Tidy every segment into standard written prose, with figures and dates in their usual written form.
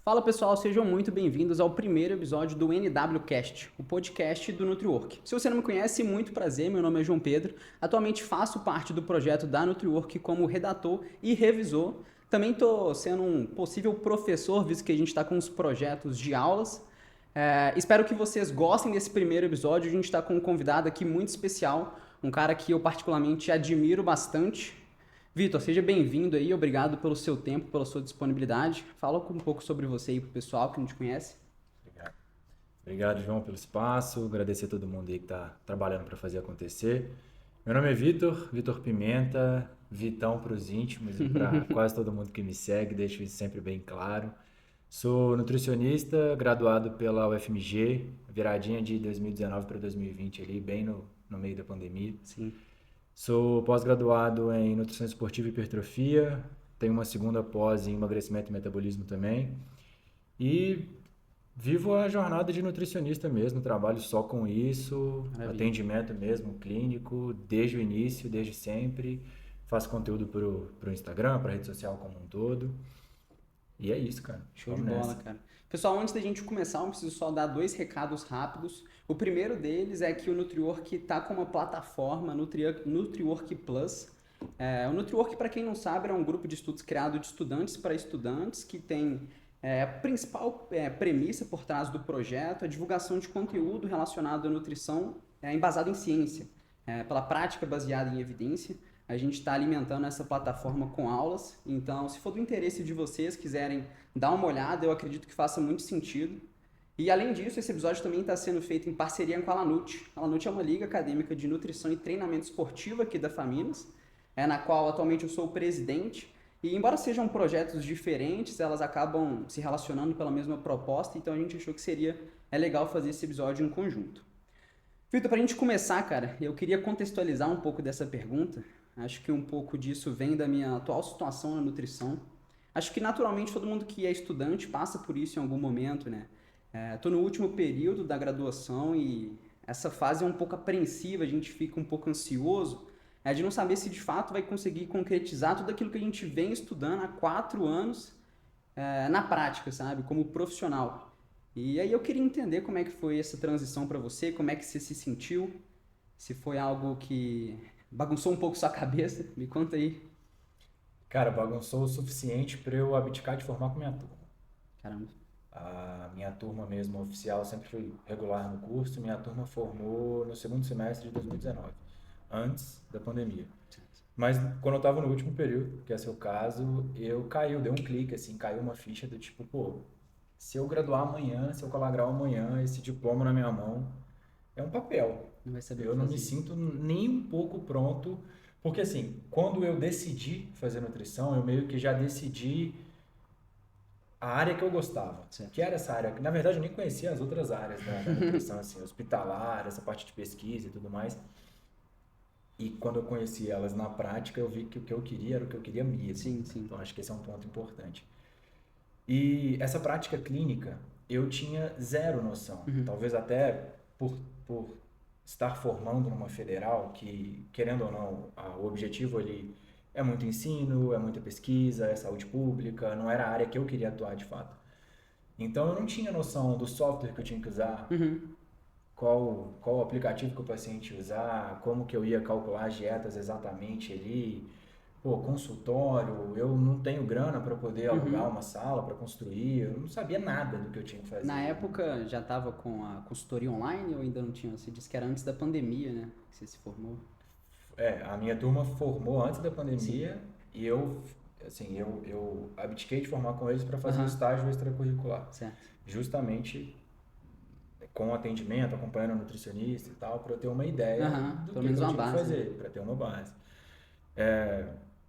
Fala pessoal, sejam muito bem-vindos ao primeiro episódio do NWCast, o podcast do NutriWork. Se você não me conhece, muito prazer, meu nome é João Pedro. Atualmente faço parte do projeto da NutriWork como redator e revisor. Também estou sendo um possível professor, visto que a gente está com os projetos de aulas. Espero que vocês gostem desse primeiro episódio. A gente está com um convidado aqui muito especial, um cara que eu particularmente admiro bastante. Vitor, seja bem-vindo aí, obrigado pelo seu tempo, pela sua disponibilidade. Fala um pouco sobre você aí pro pessoal que não te conhece. Obrigado. Obrigado, João, pelo espaço. Agradecer a todo mundo aí que está trabalhando para fazer acontecer. Meu nome é Vitor Pimenta, Vitão para os íntimos e para quase todo mundo que me segue, deixo isso sempre bem claro. Sou nutricionista, graduado pela UFMG, viradinha de 2019 para 2020 ali, bem no meio da pandemia. Sim. Sou pós-graduado em nutrição esportiva e hipertrofia, tenho uma segunda pós em emagrecimento e metabolismo também. E vivo a jornada de nutricionista mesmo, trabalho só com isso, Maravilha. atendimento mesmo, clínico, desde o início, desde sempre. Faço conteúdo pro Instagram, pra rede social como um todo. E é isso, cara. Show de Vamos bola, nessa. cara. Pessoal, antes da gente começar, eu preciso só dar 2 recados rápidos. O primeiro deles é que o NutriWork está com uma plataforma, NutriWork Plus. O NutriWork, para quem não sabe, é um grupo de estudos criado de estudantes para estudantes que tem a principal premissa por trás do projeto, a divulgação de conteúdo relacionado à nutrição embasado em ciência, pela prática baseada em evidência. A gente está alimentando essa plataforma com aulas, então se for do interesse de vocês, quiserem dar uma olhada, eu acredito que faça muito sentido. E além disso, esse episódio também está sendo feito em parceria com a Lanut. A Lanut é uma liga acadêmica de nutrição e treinamento esportivo aqui da Faminas, na qual atualmente eu sou o presidente. E embora sejam projetos diferentes, elas acabam se relacionando pela mesma proposta, então a gente achou que seria legal fazer esse episódio em conjunto. Vitor, para a gente começar, cara, eu queria contextualizar um pouco dessa pergunta. Acho que um pouco disso vem da minha atual situação na nutrição. Acho que naturalmente todo mundo que é estudante passa por isso em algum momento, né? Estou no último período da graduação e essa fase é um pouco apreensiva, a gente fica um pouco ansioso de não saber se de fato vai conseguir concretizar tudo aquilo que a gente vem estudando há 4 anos na prática, sabe? Como profissional. E aí eu queria entender como é que foi essa transição para você, como é que você se sentiu, se foi algo que bagunçou um pouco sua cabeça, me conta aí. Cara, bagunçou o suficiente para eu abdicar de formar com minha turma. Caramba. A minha turma mesmo oficial sempre foi regular no curso, minha turma formou no segundo semestre de 2019, antes da pandemia. Mas quando eu tava no último período, que é seu caso, deu um clique assim, caiu uma ficha do tipo, pô, se eu graduar amanhã, se eu colar grau amanhã, esse diploma na minha mão é um papel. Não vai saber o Eu que não me fazer. sinto nem um pouco pronto, porque assim, quando eu decidi fazer nutrição, eu meio que já decidi a área que eu gostava, Certo. que era essa área, que na verdade eu nem conhecia as outras áreas da nutrição, assim, hospitalar, essa parte de pesquisa e tudo mais. E quando eu conheci elas na prática, eu vi que o que eu queria era o que eu queria mesmo. Sim, sim. Então acho que esse é um ponto importante. E essa prática clínica, eu tinha zero noção. Talvez até por estar formando numa federal, que, querendo ou não, o objetivo ali é muito ensino, é muita pesquisa, é saúde pública, não era a área que eu queria atuar de fato. Então eu não tinha noção do software que eu tinha que usar, qual aplicativo que o paciente ia usar, como que eu ia calcular as dietas exatamente ali. Pô, consultório, eu não tenho grana para poder alugar uma sala para construir, eu não sabia nada do que eu tinha que fazer. Na época já estava com a consultoria online ou ainda não tinha? Você disse que era antes da pandemia, né? Que você se formou. A minha turma formou antes da pandemia e eu abdiquei de formar com eles para fazer um estágio extracurricular. Certo. Justamente com atendimento, acompanhando a nutricionista e tal, para eu ter uma ideia do Pelo que menos eu uma tinha que base, fazer, para ter uma base.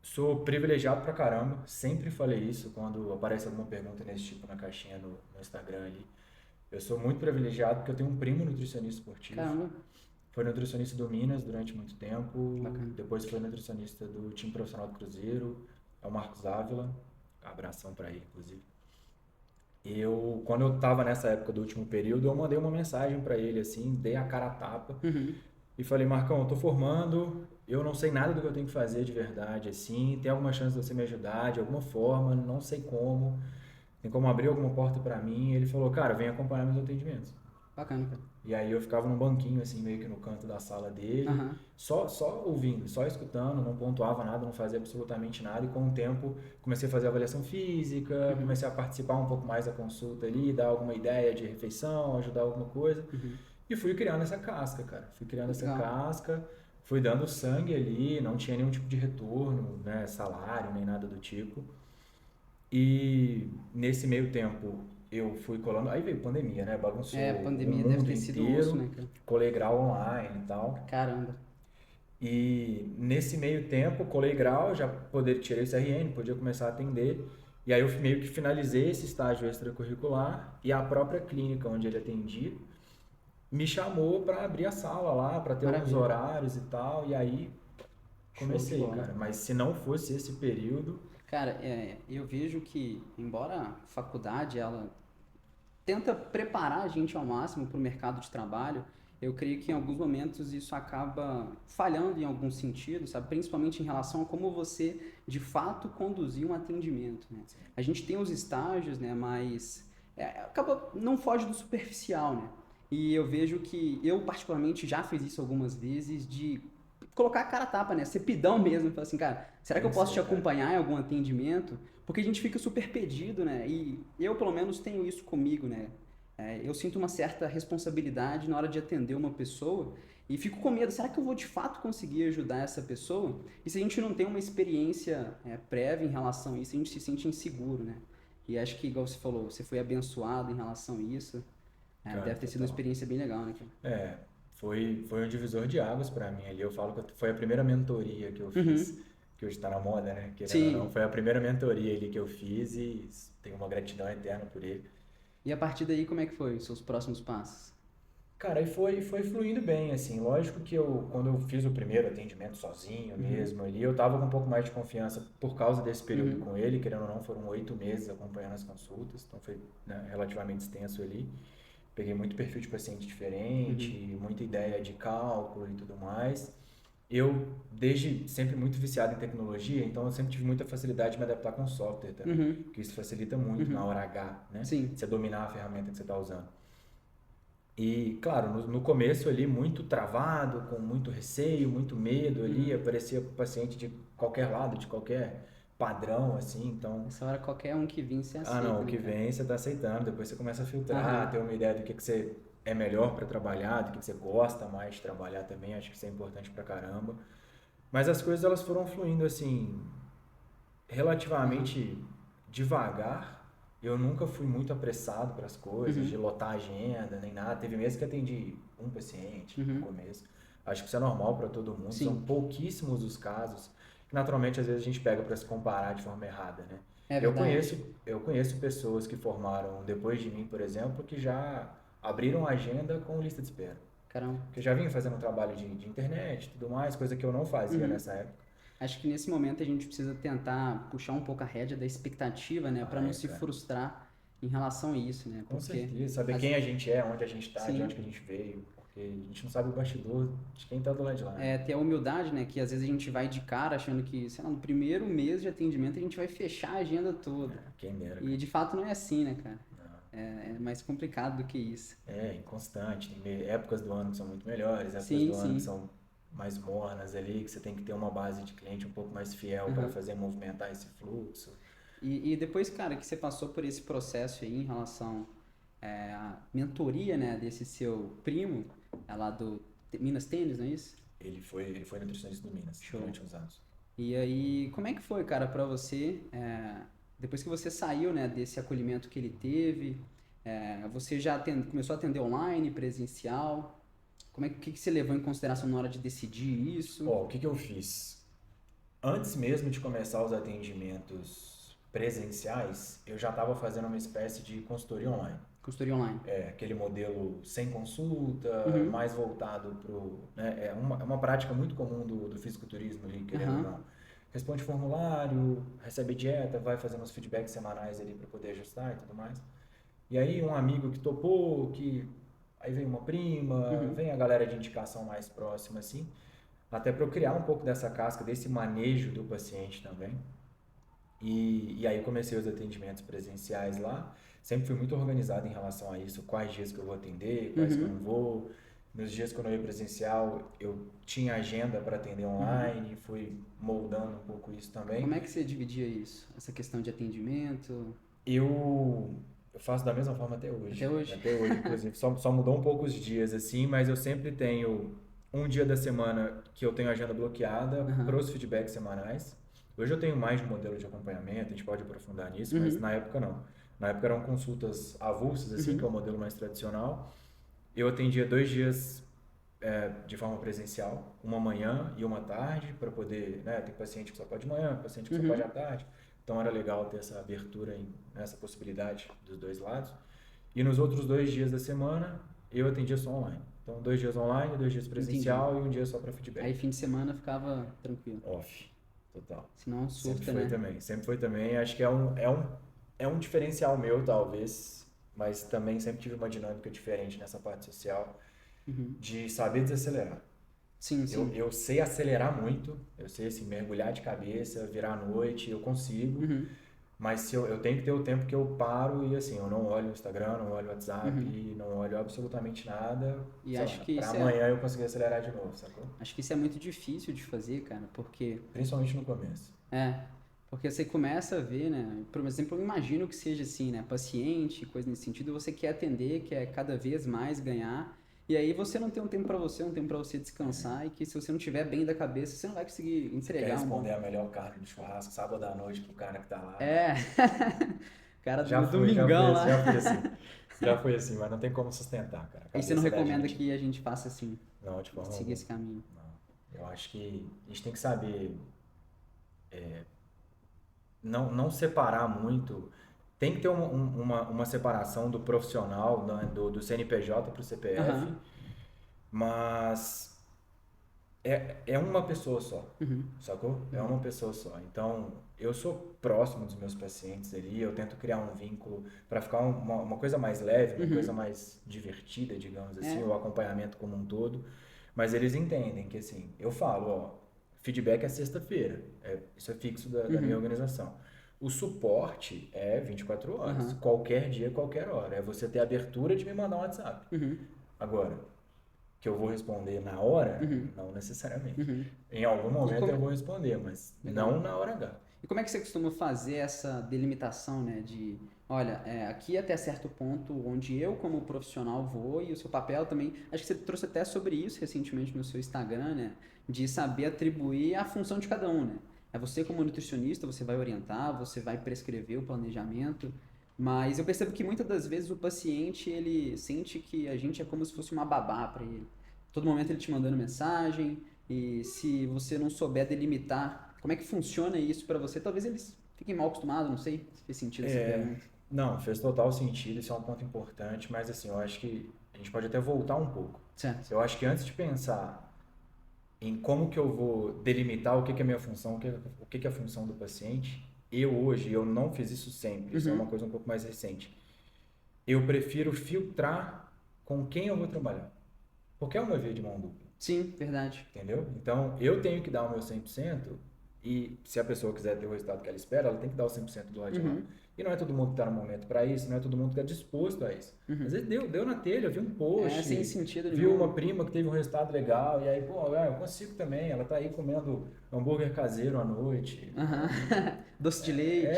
Sou privilegiado pra caramba, sempre falei isso quando aparece alguma pergunta nesse tipo na caixinha no Instagram ali. Eu sou muito privilegiado porque eu tenho um primo nutricionista esportivo. Caramba. Foi nutricionista do Minas durante muito tempo, Bacana. depois foi nutricionista do time profissional do Cruzeiro, é o Marcos Ávila, abração pra ele, inclusive. Quando eu tava nessa época do último período, eu mandei uma mensagem pra ele, assim, dei a cara a tapa e falei, Marcão, eu tô formando, eu não sei nada do que eu tenho que fazer de verdade, assim, tem alguma chance de você me ajudar de alguma forma, não sei como, Tem como abrir alguma porta pra mim? E ele falou, cara, vem acompanhar meus atendimentos. Bacana, cara. E aí eu ficava num banquinho, assim, meio que no canto da sala dele, Aham. só ouvindo, só escutando, não pontuava nada, não fazia absolutamente nada. E com o tempo comecei a fazer avaliação física, Uhum. comecei a participar um pouco mais da consulta ali, dar alguma ideia de refeição, ajudar alguma coisa. Uhum. E fui criando essa casca, cara. Fui criando essa Legal. casca, fui dando sangue ali, não tinha nenhum tipo de retorno, né, salário, nem nada do tipo. E nesse meio tempo eu fui colando, aí veio pandemia, né? Bagunçou É, a o pandemia deve mundo ter sido um osso, inteiro, né, cara? colei grau online e tal. Caramba. E nesse meio tempo, colei grau, já poder tirei o CRN, podia começar a atender. E aí eu meio que finalizei esse estágio extracurricular e a própria clínica onde ele atendia me chamou para abrir a sala lá, para ter alguns Maravilha. horários e tal. E aí Show de comecei, bola. cara. Mas se não fosse esse período, Cara, eu vejo que, embora a faculdade ela tenta preparar a gente ao máximo para o mercado de trabalho, eu creio que em alguns momentos isso acaba falhando em algum sentido, sabe? Principalmente em relação a como você de fato conduzir um atendimento, né? A gente tem os estágios, né? Mas acaba não foge do superficial, né? E eu vejo que eu particularmente já fiz isso algumas vezes de colocar a cara a tapa, né? Ser pidão mesmo, falar assim, cara, será que tem eu que posso te ser, cara. acompanhar em algum atendimento? Porque a gente fica super perdido, né? E eu, pelo menos, tenho isso comigo, né? Eu sinto uma certa responsabilidade na hora de atender uma pessoa e fico com medo. Será que eu vou de fato conseguir ajudar essa pessoa? E se a gente não tem uma experiência prévia em relação a isso, a gente se sente inseguro, né? E acho que, igual você falou, você foi abençoado em relação a isso. Cara, Deve ter sido uma total. experiência bem legal, né, cara? É, foi um divisor de águas para mim ali. Eu falo que foi a primeira mentoria que eu fiz, Uhum. que hoje está na moda, né? Querendo ou não, Sim. foi a primeira mentoria ali que eu fiz e tenho uma gratidão eterna por ele. E a partir daí, como é que foi os seus próximos passos? Cara, e foi fluindo bem, assim. Lógico que quando eu fiz o primeiro atendimento sozinho Uhum. mesmo ali, eu tava com um pouco mais de confiança por causa desse período Uhum. com ele, querendo ou não, foram 8 meses acompanhando as consultas, então foi, né, relativamente extenso ali. Peguei muito perfil de paciente diferente, Uhum. muita ideia de cálculo e tudo mais. Eu, desde sempre muito viciado em tecnologia, então eu sempre tive muita facilidade de me adaptar com software também, Uhum. porque isso facilita muito na Uhum. hora H, né? Sim. Você dominar a ferramenta que você está usando. E, claro, no começo ali, muito travado, com muito receio, muito medo ali, Uhum. aparecia paciente de qualquer lado, de qualquer padrão, assim, então, Nessa hora, qualquer um que vir, você ah, não, aceita, o né, que cara? vem você está aceitando, depois você começa a filtrar, Aham. ter uma ideia do que você é melhor para trabalhar, do que você gosta mais de trabalhar também, acho que isso é importante pra caramba. Mas as coisas elas foram fluindo assim, Aham. relativamente devagar. Eu nunca fui muito apressado para as coisas, de Uhum. lotar a agenda, nem nada. Teve meses que atendi um paciente no Uhum. começo. Acho que isso é normal para todo mundo, são Sim. pouquíssimos os casos que naturalmente às vezes a gente pega para se comparar de forma errada, né? É Eu verdade. conheço, eu conheço pessoas que formaram depois de mim, por exemplo, que já abriram a agenda com lista de espera. Caramba. Que já vinha fazendo um trabalho de internet e tudo mais, coisa que eu não fazia Uhum. nessa época. Acho que nesse momento a gente precisa tentar puxar um pouco a rédea da expectativa, né? Pra Ah, não é, se cara. frustrar em relação a isso, né? Com Porque, certeza. Saber as... quem a gente é, onde a gente está, de onde que sim, a gente veio. Porque a gente não sabe o bastidor de quem está do lado de lá, né? ter a humildade, né? Que às vezes a gente vai de cara achando que, sei lá, no primeiro mês de atendimento a gente vai fechar a agenda toda. Quem dera, E cara. de fato não é assim, né, cara? Não. É mais complicado do que isso. É inconstante. Tem épocas do ano que são muito melhores, épocas Sim, do ano que sim. são mais mornas ali, que você tem que ter uma base de cliente um pouco mais fiel para Aham. fazer movimentar esse fluxo. E depois, cara, que você passou por esse processo aí em relação à mentoria, né, desse seu primo, lá do Minas Tênis, não é isso? Ele foi nutricionista do Minas Show. durante uns anos. E aí, como é que foi, cara, pra você, depois que você saiu, né, desse acolhimento que ele teve, você já começou a atender online, presencial? Como é que você levou em consideração na hora de decidir isso? Ó, o que que eu fiz? Antes mesmo de começar os atendimentos presenciais, eu já estava fazendo uma espécie de consultoria online. Consultoria online. Aquele modelo sem consulta, Uhum. mais voltado para o. Né, é uma prática muito comum do fisiculturismo ali, querendo ou Aham. não. Responde formulário, recebe dieta, vai fazendo os feedbacks semanais ali para poder ajustar e tudo mais. E aí um amigo que topou, que aí vem uma prima, Uhum. vem a galera de indicação mais próxima assim, até para eu criar um pouco dessa casca, desse manejo do paciente também. E aí eu comecei os atendimentos presenciais lá. Sempre fui muito organizado em relação a isso, quais dias que eu vou atender, quais que eu não vou. Nos dias que eu não ia presencial, eu tinha agenda para atender online, fui moldando um pouco isso também. Como é que você dividia isso? Essa questão de atendimento? Eu faço da mesma forma até hoje. Até hoje? Até hoje, inclusive. Só mudou um pouco os dias, assim, mas eu sempre tenho um dia da semana que eu tenho agenda bloqueada para os feedbacks semanais. Hoje eu tenho mais de um modelo de acompanhamento, a gente pode aprofundar nisso, mas na época não. Na época eram consultas avulsas, assim, que é o modelo mais tradicional. Eu atendia 2 dias de forma presencial, uma manhã e uma tarde, para poder, né, tem paciente que só pode de manhã, paciente que só pode à tarde. Então era legal ter essa abertura, essa possibilidade dos dois lados. E nos outros 2 dias da semana, eu atendia só online. Então, 2 dias online, 2 dias presencial e um dia só para feedback. Aí fim de semana ficava tranquilo. Off, total. Senão surta, Sempre foi né? também, sempre foi também. Acho que é um diferencial meu, talvez, mas também sempre tive uma dinâmica diferente nessa parte social, de saber desacelerar. Sim, sim. Eu sei acelerar muito, eu sei assim, mergulhar de cabeça, virar à noite, eu consigo, mas se eu tenho que ter o tempo que eu paro e assim, eu não olho o Instagram, não olho o WhatsApp, não olho absolutamente nada, E sei acho lá, que pra isso amanhã eu conseguir acelerar de novo, sacou? acho que isso é muito difícil de fazer, cara, porque Principalmente no começo. porque você começa a ver, né? Por exemplo, eu imagino que seja assim, né? Paciente, coisa nesse sentido, você quer atender, quer cada vez mais ganhar, e aí você não tem um tempo para você, um tempo para você descansar, e que se você não tiver bem da cabeça, você não vai conseguir Você quer entregar um bom. responder a melhor carne do churrasco sábado à noite pro cara que tá lá. É, cara Já do foi, já domingão foi, lá. já foi assim. Já foi assim, mas não tem como sustentar, cara. A E você não cabeça da recomenda gente. que a gente faça assim, Não, de forma siga alguma. esse caminho. Não. Eu acho que a gente tem que saber não separar muito. Tem que ter uma separação do profissional, né, do CNPJ para o CPF, Aham. mas é uma pessoa só, sacou? É uma pessoa só. Então, eu sou próximo dos meus pacientes ali, eu tento criar um vínculo para ficar uma coisa mais leve, uma coisa mais divertida, digamos assim, o acompanhamento como um todo. Mas eles entendem que, assim, eu falo, ó, feedback é sexta-feira, isso é fixo da minha organização. O suporte é 24 horas, qualquer dia, qualquer hora. É você ter a abertura de me mandar um WhatsApp. Agora, que eu vou responder na hora, não necessariamente. Em algum momento eu vou responder, mas não na hora H. E como é que você costuma fazer essa delimitação, né? De, olha, aqui até certo ponto onde eu como profissional vou e o seu papel também. Acho que você trouxe até sobre isso recentemente no seu Instagram, né? De saber atribuir a função de cada um, né? É você como nutricionista, você vai orientar, você vai prescrever o planejamento, mas eu percebo que muitas das vezes o paciente, ele sente que a gente é como se fosse uma babá para ele. Todo momento ele te mandando mensagem, e se você não souber delimitar como é que funciona isso para você, talvez eles fiquem mal acostumados, não sei se fez sentido essa pergunta. Não, fez total sentido, isso é um ponto importante, mas assim, eu acho que a gente pode até voltar um pouco. Certo. Eu acho que antes de pensar em como que eu vou delimitar o que que é a minha função, o que que é a função do paciente, eu não fiz isso sempre, isso é uma coisa um pouco mais recente. Eu prefiro filtrar com quem eu vou trabalhar, porque é uma via de mão dupla. Sim, verdade. Entendeu? Então, eu tenho que dar o meu 100% e se a pessoa quiser ter o resultado que ela espera, ela tem que dar o 100% do lado de lá. E não é todo mundo que está no momento para isso, não é todo mundo que está disposto a isso. Às vezes deu na telha, viu um post, Sem sentido viu nenhum. uma prima que teve um resultado legal, e aí, pô, eu consigo também, ela tá aí comendo hambúrguer caseiro à noite. Doce de leite.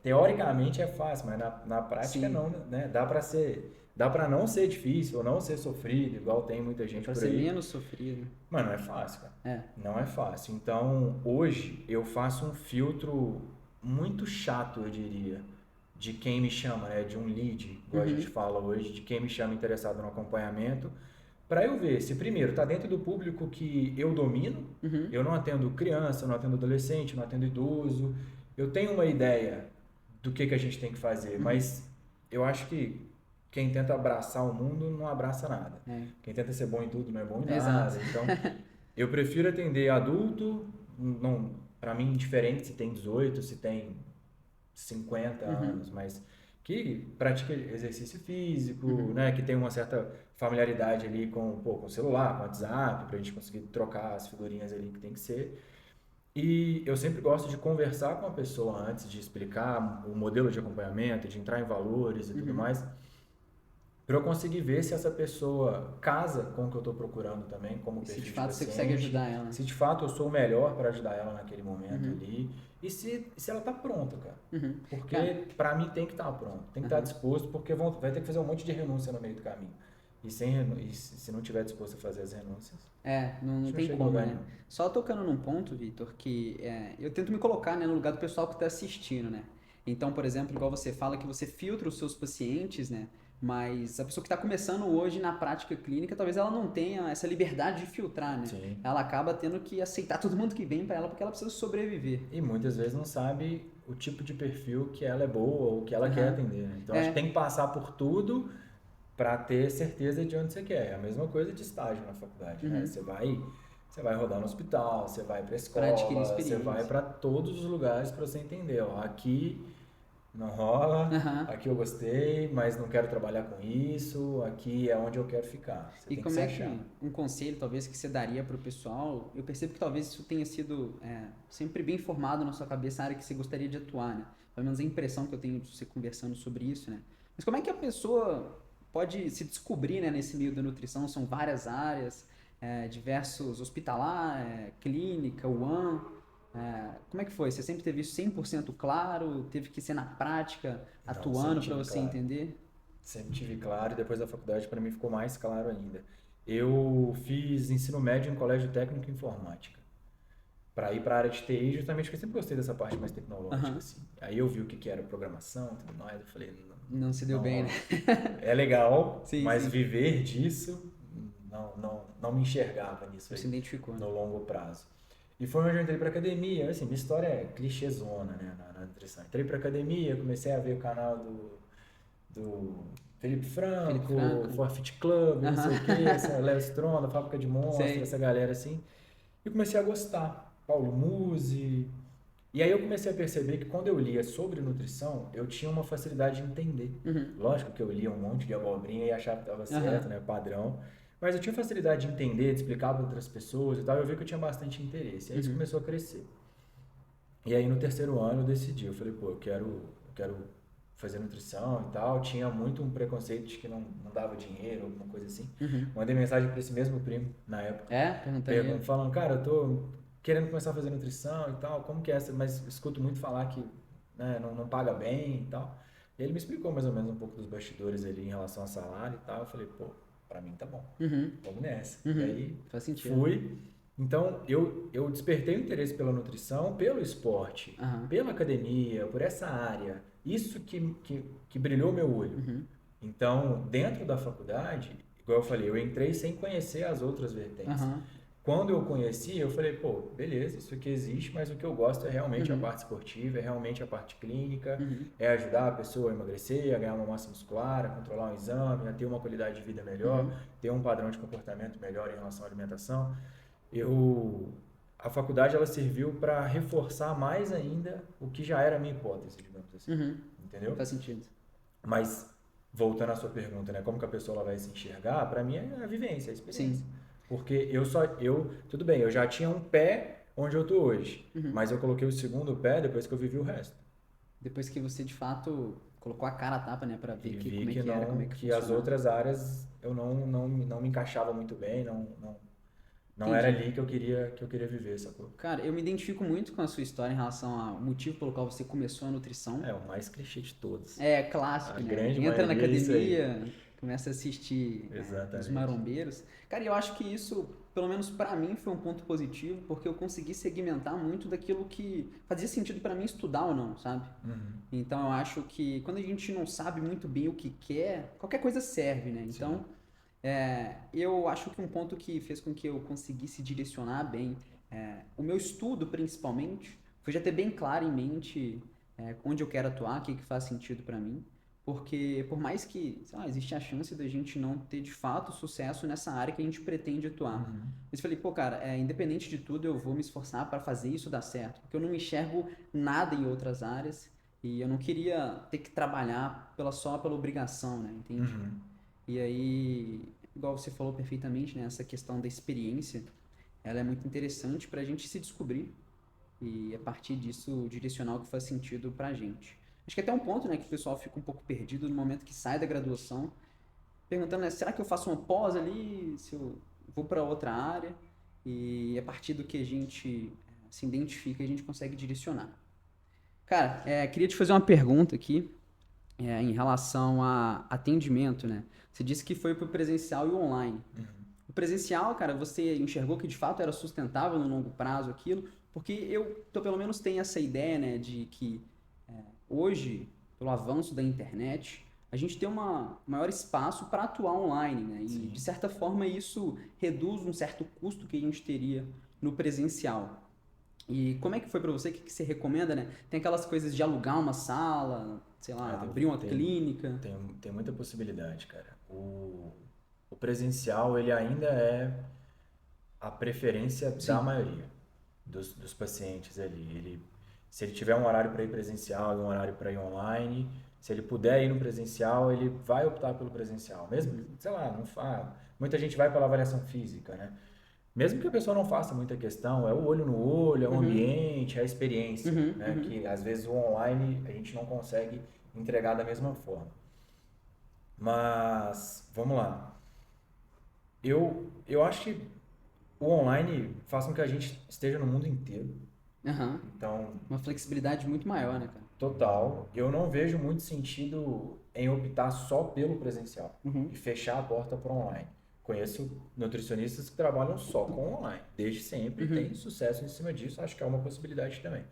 Teoricamente é fácil, mas na prática Sim. não, né? Dá para não ser difícil ou não ser sofrido, igual tem muita gente Para por ser aí. menos sofrido. Mas não é fácil, cara. Não é fácil. Então, hoje, eu faço um filtro muito chato, eu diria, de quem me chama, né? De um lead, igual a gente fala hoje, de quem me chama interessado no acompanhamento, para eu ver se, primeiro, está dentro do público que eu domino. Eu não atendo criança, não atendo adolescente, não atendo idoso. Eu tenho uma ideia do que a gente tem que fazer, mas eu acho que quem tenta abraçar o mundo não abraça nada. Quem tenta ser bom em tudo não é bom em nada. Exato. Então, eu prefiro atender adulto, não, para mim, indiferente se tem 18, se tem 50 anos, mas que pratica exercício físico, né, que tem uma certa familiaridade ali com o celular, com o WhatsApp, para a gente conseguir trocar as figurinhas ali que tem que ser. E eu sempre gosto de conversar com a pessoa antes de explicar o modelo de acompanhamento, de entrar em valores e tudo Uhum. mais, para eu conseguir ver se essa pessoa casa com o que eu estou procurando também, como E se de perfil de fato você consegue paciente, ajudar ela. se de fato eu sou o melhor para ajudar ela naquele momento Uhum. ali, e se ela está pronta, cara. Uhum. Cara, Porque para mim tem que estar pronto, tem que estar aham. disposto, porque vai ter que fazer um monte de renúncia no meio do caminho. E se não tiver disposto a fazer as renúncias, Não, a não gente não tem chega em como, lugar né? nenhum. Só tocando num ponto, Vitor, que eu tento me colocar, né, no lugar do pessoal que está assistindo, né? Então, por exemplo, igual você fala que você filtra os seus pacientes, né? Mas a pessoa que está começando hoje na prática clínica, talvez ela não tenha essa liberdade de filtrar, né? Sim. Ela acaba tendo que aceitar todo mundo que vem para ela porque ela precisa sobreviver. E muitas vezes não sabe o tipo de perfil que ela é boa ou que ela quer Aham. atender, né? Então acho que É, tem que passar por tudo para ter certeza de onde você quer. É a mesma coisa de estágio na faculdade, né? uhum. Você vai rodar no hospital, você vai para a Para adquirir escola, você vai experiência. para todos os lugares para você entender, ó, aqui não rola, Aham. aqui eu gostei, mas não quero trabalhar com isso, aqui é onde eu quero ficar. Você E tem que como se é achar. que um conselho talvez que você daria para o pessoal? Eu percebo que talvez isso tenha sido sempre bem formado na sua cabeça a área que você gostaria de atuar, né? Pelo menos a impressão que eu tenho de você conversando sobre isso, né? Mas como é que a pessoa pode se descobrir, né, nesse meio da nutrição? São várias áreas, diversos hospitalar, clínica, UAN. Como é que foi? Você sempre teve isso 100% claro? Teve que ser na prática, Não, sempre atuando para tive você claro. entender? Sempre tive claro e depois da faculdade para mim ficou mais claro ainda. Eu fiz ensino médio em colégio técnico em informática. Para ir para a área de TI, justamente porque eu sempre gostei dessa parte mais tecnológica, Aham. assim. Aí eu vi o que que era programação e tudo mais, eu falei, Não se deu não bem, né? rola. É legal, Sim, mas sim. viver disso, não me enxergava nisso Não se aí, identificou, né? no longo prazo. E foi onde eu entrei para academia, assim, minha história é clichêzona, né, na nutrição. Entrei para academia, comecei a ver o canal do Felipe Felipe Franco, Franco. Forfeit Club, não sei o que, Aham. essa Léo Stronda, Fábrica de Monstros, essa Sei. galera assim. E comecei a gostar. Paulo Musi. E aí eu comecei a perceber que quando eu lia sobre nutrição, eu tinha uma facilidade de entender. Uhum. Lógico que eu lia um monte de abobrinha e achava que estava certo, Aham. né, padrão. Mas eu tinha facilidade de entender, de explicar para outras pessoas e tal. Eu vi que eu tinha bastante interesse. E aí isso Uhum. começou a crescer. E aí no terceiro ano eu decidi, eu falei, pô, eu quero fazer nutrição e tal. Tinha muito um preconceito de que não dava dinheiro, alguma coisa assim. Uhum. Mandei mensagem para esse mesmo primo na época, Perguntando ele. falando, cara, eu tô querendo começar a fazer nutrição e tal, como que é essa? Mas escuto muito falar que, né, não paga bem e tal. E ele me explicou mais ou menos um pouco dos bastidores ali em relação a salário e tal. Eu falei, pô, pra mim tá bom, Uhum. vamos nessa. E Uhum. aí Faz sentido. fui. Então eu despertei o interesse pela nutrição, pelo esporte, Aham. pela academia, por essa área. Isso que brilhou meu olho. Uhum. Então, dentro da faculdade, igual eu falei, eu entrei sem conhecer as outras vertentes. Aham. Quando eu conheci, eu falei, pô, beleza, isso aqui existe, mas o que eu gosto é realmente a Uhum. parte esportiva, é realmente a parte clínica, Uhum. é ajudar a pessoa a emagrecer, a ganhar uma massa muscular, a controlar um exame, a ter uma qualidade de vida melhor, Uhum. ter um padrão de comportamento melhor em relação à alimentação. Eu, a faculdade ela serviu para reforçar mais ainda o que já era a minha hipótese, digamos assim, Uhum. entendeu? Faz sentido. Mas, voltando à sua pergunta, né? Como que a pessoa ela vai se enxergar? Para mim é a vivência, a experiência. Sim. Porque tudo bem, eu já tinha um pé onde eu tô hoje, Uhum. mas eu coloquei o segundo pé depois que eu vivi o resto. Depois que você de fato colocou a cara a tapa, né, pra ver E vi como é que que era, como é não, que que as funcionava. outras áreas eu não me encaixava muito bem, não era Entendi. ali que eu queria viver, sacou? Cara, eu me identifico muito com a sua história em relação ao motivo pelo qual você começou a nutrição. É o mais clichê de todos. É A clássico, né? grande Entra na maioria é isso aí. academia, começa a assistir os Exatamente. marombeiros. Cara, eu acho que isso, pelo menos pra mim, foi um ponto positivo, porque eu consegui segmentar muito daquilo que fazia sentido pra mim estudar ou não, sabe? Uhum. Então eu acho que quando a gente não sabe muito bem o que quer, qualquer coisa serve, né? Sim. Então, eu acho que um ponto que fez com que eu conseguisse direcionar bem o meu estudo, principalmente, foi já ter bem claro em mente onde eu quero atuar, o que faz sentido para mim. Porque, por mais que, sei lá, existe a chance da gente não ter de fato sucesso nessa área que a gente pretende atuar. Uhum. Mas eu falei, pô, cara, independente de tudo, eu vou me esforçar para fazer isso dar certo. Porque eu não enxergo nada em outras áreas e eu não queria ter que trabalhar só pela obrigação, né? Entende? Uhum. E aí, igual você falou perfeitamente, né? Essa questão da experiência, ela é muito interessante para a gente se descobrir. e a partir disso direcionar o que faz sentido pra gente. Acho que até um ponto, né, que o pessoal fica um pouco perdido no momento que sai da graduação, perguntando, né, será que eu faço uma pós ali, se eu vou para outra área? E a partir do que a gente se identifica, a gente consegue direcionar. Cara, queria te fazer uma pergunta aqui, em relação a atendimento, né? Você disse que foi para o presencial e o online. O presencial, cara, você enxergou que de fato era sustentável no longo prazo aquilo? Porque eu pelo menos tenho essa ideia, né, de que hoje, pelo avanço da internet, a gente tem um maior espaço para atuar online, né? E de Sim. certa forma isso reduz um certo custo que a gente teria no presencial. E como é que foi para você? O que você recomenda, né? Tem aquelas coisas de alugar uma sala, sei Ah, lá, abrir uma tem, clínica. tem muita possibilidade, cara. O presencial, ele ainda é a preferência da Sim. maioria dos pacientes ali. Se ele tiver um horário para ir presencial e um horário para ir online, se ele puder ir no presencial, ele vai optar pelo presencial. Mesmo, Uhum. sei lá, não faz. Muita gente vai pela avaliação física, né? Mesmo que a pessoa não faça muita questão, é o olho no olho, é o Uhum. ambiente, é a experiência, Uhum. né? Uhum. Que às vezes o online a gente não consegue entregar da mesma forma. Mas, vamos lá. Eu acho que o online faz com que a gente esteja no mundo inteiro. Aham. Então, Uma flexibilidade muito maior, né, cara? total, eu não vejo muito sentido em optar só pelo presencial Uhum. e fechar a porta para online. Conheço nutricionistas que trabalham só com online, desde sempre, e têm Uhum. sucesso em cima disso, acho que é uma possibilidade também.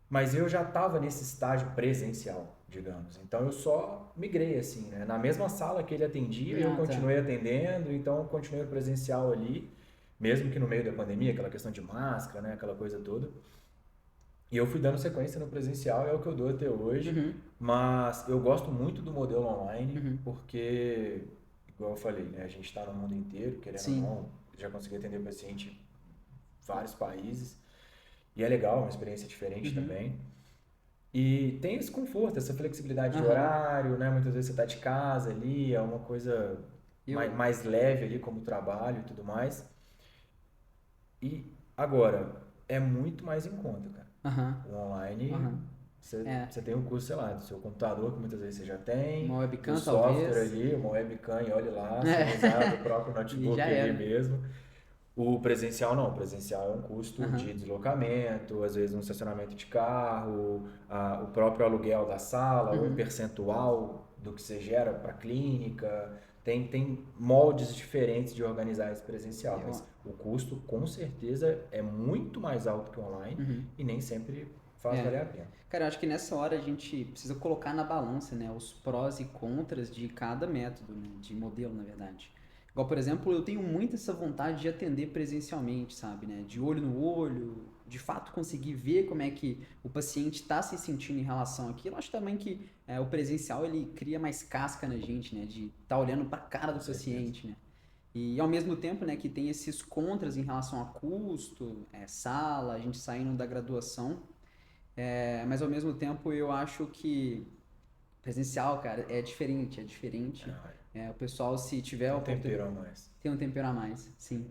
Mas eu já estava nesse estágio presencial, digamos. Então eu só migrei assim, né? Na mesma sala que ele atendia, eu Ah, tá. continuei atendendo, então eu continuei presencial ali, mesmo que no meio da pandemia, aquela questão de máscara, né? Aquela coisa toda. E eu fui dando sequência no presencial, é o que eu dou até hoje, Uhum. mas eu gosto muito do modelo online, Uhum. porque, igual eu falei, né? A gente está no mundo inteiro, querendo ou Sim. não, já consegui atender paciente em vários países, e é legal, é uma experiência diferente Uhum. também. E tem esse conforto, essa flexibilidade de Aham. horário, né? Muitas vezes você está de casa ali, é uma coisa Eu. mais leve ali como trabalho e tudo mais. E agora, é muito mais em conta, cara. Aham. O online, Aham. É. você tem o custo, sei lá, do seu computador, que muitas vezes você já tem, Uma do webcam, software talvez. ali, uma webcam e olhe lá, se não usar do É. próprio E já notebook ali era. mesmo. O presencial não, o presencial é um custo de Aham. deslocamento, às vezes um estacionamento de carro, o próprio aluguel da sala, ou um Uhum. percentual do que você gera para a clínica. Tem moldes diferentes de organizar esse presencial, Eu. mas o custo com certeza é muito mais alto que o online Uhum. e nem sempre faz É. valer a pena. Cara, eu acho que nessa hora a gente precisa colocar na balança, né, os prós e contras de cada método, né, de modelo, na verdade. Igual, por exemplo, eu tenho muito essa vontade de atender presencialmente, sabe, né, de olho no olho, de fato conseguir ver como é que o paciente está se sentindo em relação àquilo. Eu acho também que o presencial ele cria mais casca na gente, né, de estar olhando para a cara Com do certeza. paciente, né. E ao mesmo tempo, né, que tem esses contras em relação a custo, sala, a gente saindo da graduação. Mas ao mesmo tempo eu acho que presencial, cara, é diferente, é diferente. Ah, O pessoal, se tiver a tem um tempero oportunidade, a mais. tem um tempero a mais, sim.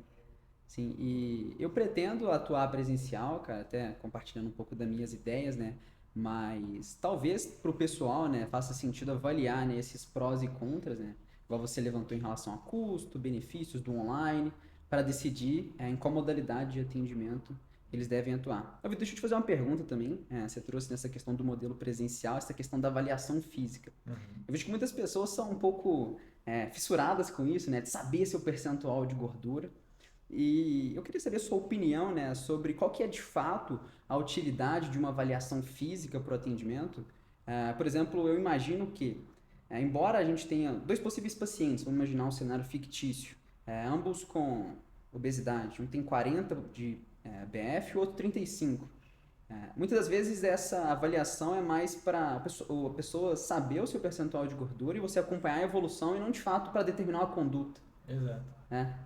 Sim, e eu pretendo atuar presencial, cara, até compartilhando um pouco das minhas ideias, né? Mas talvez para o pessoal, né, faça sentido avaliar, né, esses prós e contras, né? Igual você levantou em relação a custo, benefícios do online, para decidir em qual modalidade de atendimento eles devem atuar. Vitor, deixa eu te fazer uma pergunta também. Você trouxe nessa questão do modelo presencial, essa questão da avaliação física. Uhum. Eu vejo que muitas pessoas são um pouco fissuradas com isso, né? De saber seu percentual de gordura. E eu queria saber a sua opinião, né, sobre qual que é de fato a utilidade de uma avaliação física para o atendimento. Por exemplo, eu imagino que, embora a gente tenha dois possíveis pacientes, vamos imaginar um cenário fictício, ambos com obesidade, um tem 40 de BF e o outro 35. Muitas das vezes essa avaliação é mais para a pessoa saber o seu percentual de gordura e você acompanhar a evolução e não de fato para determinar uma conduta, Exato. né?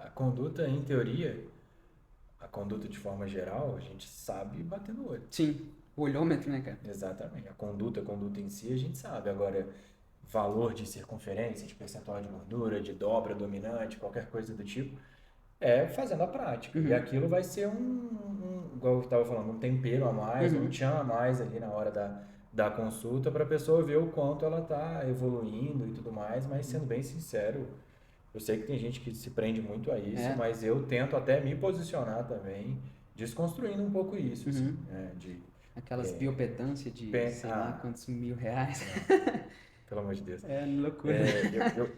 A conduta, em teoria, a conduta de forma geral, a gente sabe bater no olho. Sim, o olhômetro, né, cara? Exatamente. A conduta em si, a gente sabe. Agora, valor de circunferência, de percentual de gordura, de dobra dominante, qualquer coisa do tipo, é fazendo a prática. E aquilo vai ser igual eu estava falando, um tempero a mais, um tchan a mais ali na hora da consulta para a pessoa ver o quanto ela está evoluindo e tudo mais, mas sendo bem sincero, eu sei que tem gente que se prende muito a isso, mas eu tento até me posicionar também, desconstruindo um pouco isso, assim, né? Aquelas biopedâncias de sei lá quantos R$ 1.000. Pelo amor de Deus. É loucura.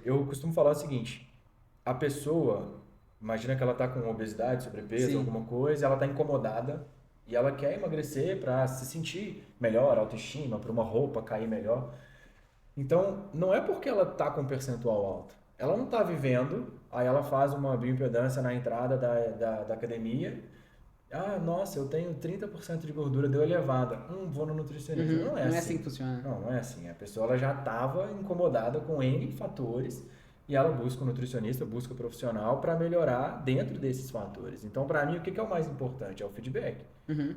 Eu costumo falar o seguinte, a pessoa, imagina que ela está com obesidade, sobrepeso, alguma coisa, ela está incomodada e ela quer emagrecer para se sentir melhor, autoestima, para uma roupa cair melhor. Então, não é porque ela está com um percentual alto. Ela não está vivendo, aí ela faz uma bioimpedância na entrada da academia. Ah, nossa, eu tenho 30% de gordura, deu elevada. Vou no nutricionista. Não é Não assim. é assim que funciona. Não é assim. A pessoa ela já estava incomodada com N fatores e ela busca um nutricionista, busca um profissional para melhorar dentro desses fatores. Então, para mim, o que é o mais importante? É o feedback.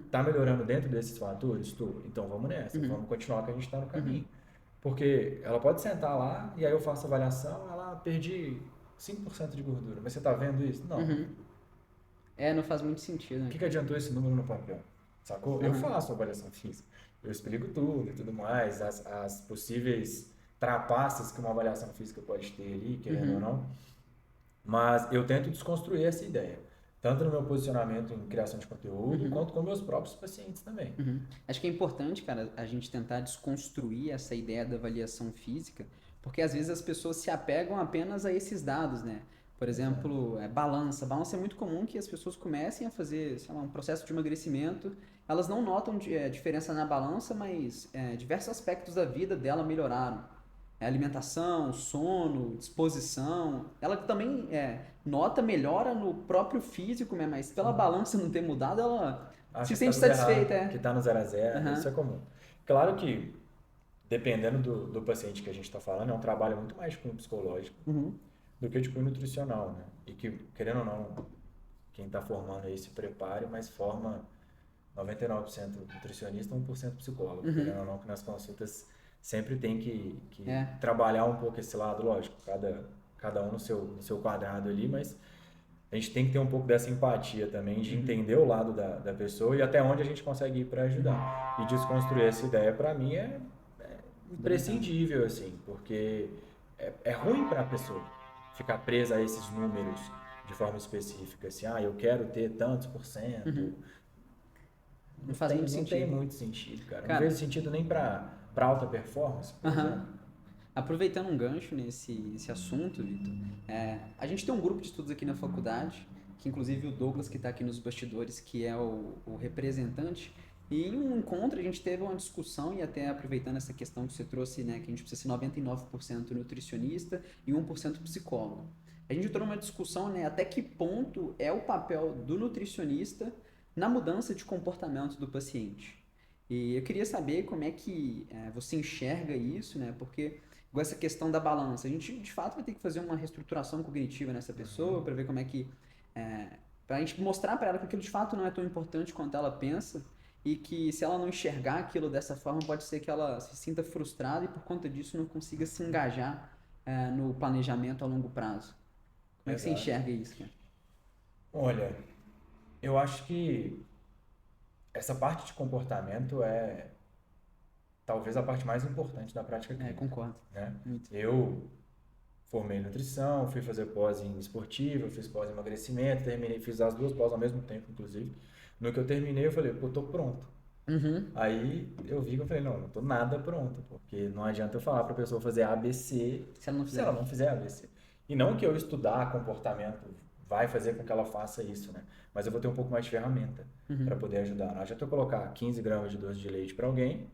Tá melhorando dentro desses fatores? Tô. Então, vamos nessa. Vamos continuar que a gente está no caminho. Porque ela pode sentar lá e aí eu faço a avaliação, ela perdi 5% de gordura. Mas você está vendo isso? Não. Não faz muito sentido. Né? O que adiantou esse número no papel? Sacou? Eu faço a avaliação física. Eu explico tudo e tudo mais, as possíveis trapaças que uma avaliação física pode ter ali, querendo ou não. Mas eu tento desconstruir essa ideia. Tanto no meu posicionamento em criação de conteúdo, quanto com meus próprios pacientes também. Acho que é importante, cara, a gente tentar desconstruir essa ideia da avaliação física, porque às vezes as pessoas se apegam apenas a esses dados, né? Por exemplo, balança. Balança é muito comum que as pessoas comecem a fazer, sei lá, um processo de emagrecimento. Elas não notam diferença na balança, mas diversos aspectos da vida dela melhoraram. Alimentação, sono, disposição. Ela também nota melhora no próprio físico, né? Mas pela balança não ter mudado, ela se sente satisfeita. Que está no 0 a 0, isso é comum. Claro que, dependendo do paciente que a gente está falando, é um trabalho muito mais de cunho psicológico do que de cunho nutricional, né? E que, querendo ou não, quem está formando aí se prepare, mas forma 99% nutricionista, 1% psicólogo. Querendo ou não, que nas consultas sempre tem que trabalhar um pouco esse lado, lógico, cada um no seu quadrado ali, mas a gente tem que ter um pouco dessa empatia também, de entender o lado da pessoa e até onde a gente consegue ir para ajudar. E desconstruir essa ideia, para mim, é imprescindível, assim, porque é ruim para a pessoa ficar presa a esses números de forma específica, assim, eu quero ter tantos %. Não faz muito sentido. Não tem muito sentido, cara. Não faz sentido nem para alta performance, por exemplo. Aproveitando um gancho nesse assunto, Vitor, a gente tem um grupo de estudos aqui na faculdade, que inclusive o Douglas, que está aqui nos bastidores, que é o representante, e em um encontro a gente teve uma discussão, e até aproveitando essa questão que você trouxe, né, que a gente precisa ser 99% nutricionista e 1% psicólogo. A gente entrou numa discussão, né, até que ponto é o papel do nutricionista na mudança de comportamento do paciente. E eu queria saber como é que você enxerga isso, né? Porque com essa questão da balança, a gente de fato vai ter que fazer uma reestruturação cognitiva nessa pessoa para ver como é que... para a gente mostrar para ela que aquilo de fato não é tão importante quanto ela pensa e que se ela não enxergar aquilo dessa forma, pode ser que ela se sinta frustrada e por conta disso não consiga se engajar no planejamento a longo prazo. Como é que você enxerga isso, cara? Olha, eu acho que essa parte de comportamento é talvez a parte mais importante da prática clínica. Concordo. Né? Eu formei em nutrição, fui fazer pós em esportiva, fiz pós em emagrecimento, fiz as duas pós ao mesmo tempo, inclusive. No que eu terminei, eu falei, tô pronto. Aí eu vi que eu falei, não tô nada pronto, porque não adianta eu falar pra pessoa fazer ABC se ela não fizer ABC. E não que eu estudar comportamento vai fazer com que ela faça isso, né? Mas eu vou ter um pouco mais de ferramenta para poder ajudar. Não adianta eu colocar 15 gramas de doce de leite para alguém,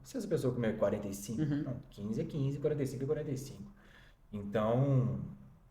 se essa pessoa comer 45, não, 15 é 15, 45 é 45. Então,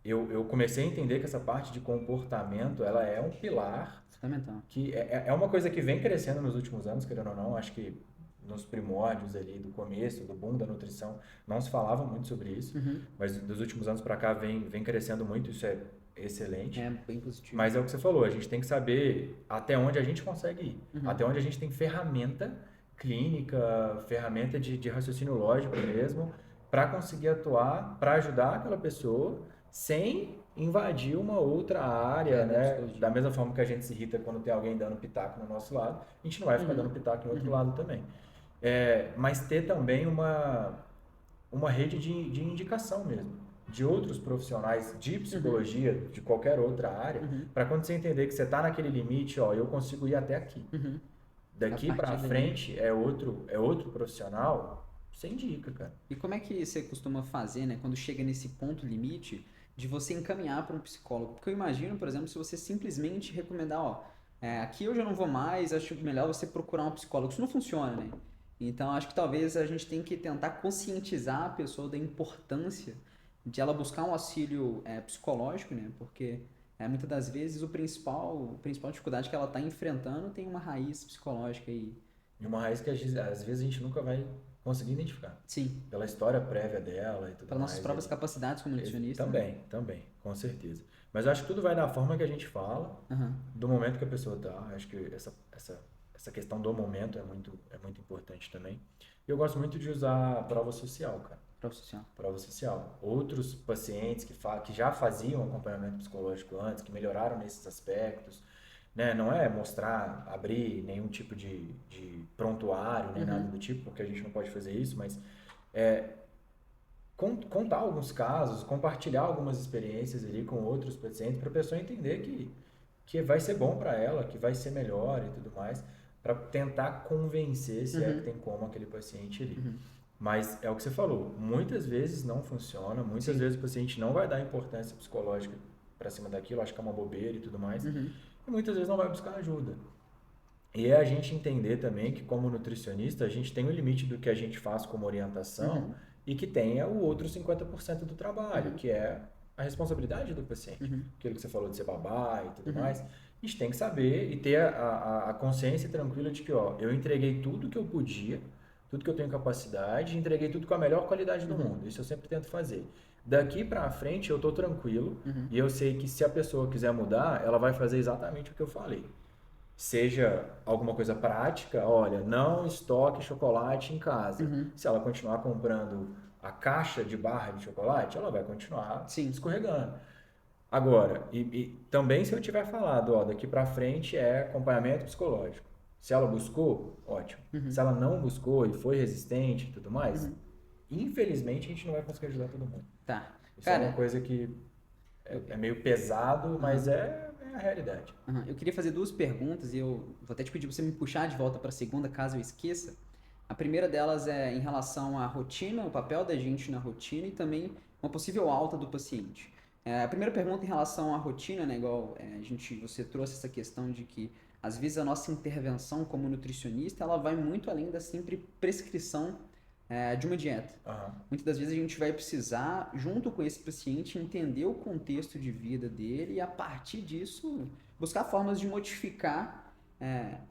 eu comecei a entender que essa parte de comportamento, ela é um pilar fundamental. Que é uma coisa que vem crescendo nos últimos anos, querendo ou não, acho que nos primórdios ali do começo, do boom da nutrição, não se falava muito sobre isso, mas dos últimos anos para cá vem crescendo muito, isso é excelente. É bem positivo. Mas é o que você falou, a gente tem que saber até onde a gente consegue ir, até onde a gente tem ferramenta clínica, ferramenta de raciocínio lógico mesmo, para conseguir atuar, para ajudar aquela pessoa, sem invadir uma outra área, da né? psicologia. Da mesma forma que a gente se irrita quando tem alguém dando pitaco no nosso lado, a gente não vai ficar dando pitaco no outro lado também. Mas ter também uma rede de indicação mesmo, de outros profissionais de psicologia, de qualquer outra área, para quando você entender que você está naquele limite, ó, eu consigo ir até aqui. A Daqui para partir daí. frente é outro profissional, você indica, cara. E como é que você costuma fazer, né, quando chega nesse ponto limite de você encaminhar para um psicólogo? Porque eu imagino, por exemplo, se você simplesmente recomendar, ó, aqui eu já não vou mais, acho melhor você procurar um psicólogo. Isso não funciona, né? Então, acho que talvez a gente tenha que tentar conscientizar a pessoa da importância de ela buscar um auxílio psicológico, né? Porque muitas das vezes a principal dificuldade que ela está enfrentando tem uma raiz psicológica aí. E uma raiz que às vezes a gente nunca vai conseguir identificar. Sim, Pela história prévia dela e tudo para nossas mais. próprias capacidades como nutricionista, né? Também, com certeza. Mas eu acho que tudo vai da forma que a gente fala, Aham. do momento que a pessoa tá. Acho que essa questão do momento é muito importante também. E eu gosto muito de usar a prova social, cara. Profissional. Prova social. Outros pacientes que já faziam acompanhamento psicológico antes, que melhoraram nesses aspectos, né? Não é mostrar, abrir nenhum tipo de prontuário, nem nada do tipo, porque a gente não pode fazer isso, mas contar alguns casos, compartilhar algumas experiências ali com outros pacientes para a pessoa entender que vai ser bom para ela, que vai ser melhor e tudo mais, para tentar convencer se é que tem como aquele paciente ali. Mas é o que você falou, muitas vezes não funciona, muitas vezes o paciente não vai dar importância psicológica para cima daquilo, acha que é uma bobeira e tudo mais, e muitas vezes não vai buscar ajuda. E é a gente entender também que, como nutricionista, a gente tem um limite do que a gente faz como orientação e que tenha o outro 50% do trabalho, que é a responsabilidade do paciente. Aquilo que você falou de ser babá e tudo mais. A gente tem que saber e ter a consciência tranquila de que, ó, eu entreguei tudo que eu podia, tudo que eu tenho capacidade, entreguei tudo com a melhor qualidade do mundo. Isso eu sempre tento fazer. Daqui pra frente eu tô tranquilo e eu sei que se a pessoa quiser mudar, ela vai fazer exatamente o que eu falei. Seja alguma coisa prática, olha, não estoque chocolate em casa. Se ela continuar comprando a caixa de barra de chocolate, ela vai continuar escorregando. Agora, e também se eu tiver falado, ó, daqui pra frente é acompanhamento psicológico. Se ela buscou, ótimo. Se ela não buscou e foi resistente e tudo mais, infelizmente a gente não vai conseguir ajudar todo mundo. Tá. Isso é uma coisa que é meio pesado, mas é a realidade. Eu queria fazer duas perguntas e eu vou até te pedir para você me puxar de volta para a segunda, caso eu esqueça. A primeira delas é em relação à rotina, o papel da gente na rotina e também uma possível alta do paciente. A primeira pergunta em relação à rotina, né, igual você trouxe essa questão de que às vezes a nossa intervenção como nutricionista ela vai muito além da simples prescrição de uma dieta. Muitas das vezes a gente vai precisar, junto com esse paciente, entender o contexto de vida dele e a partir disso buscar formas de modificar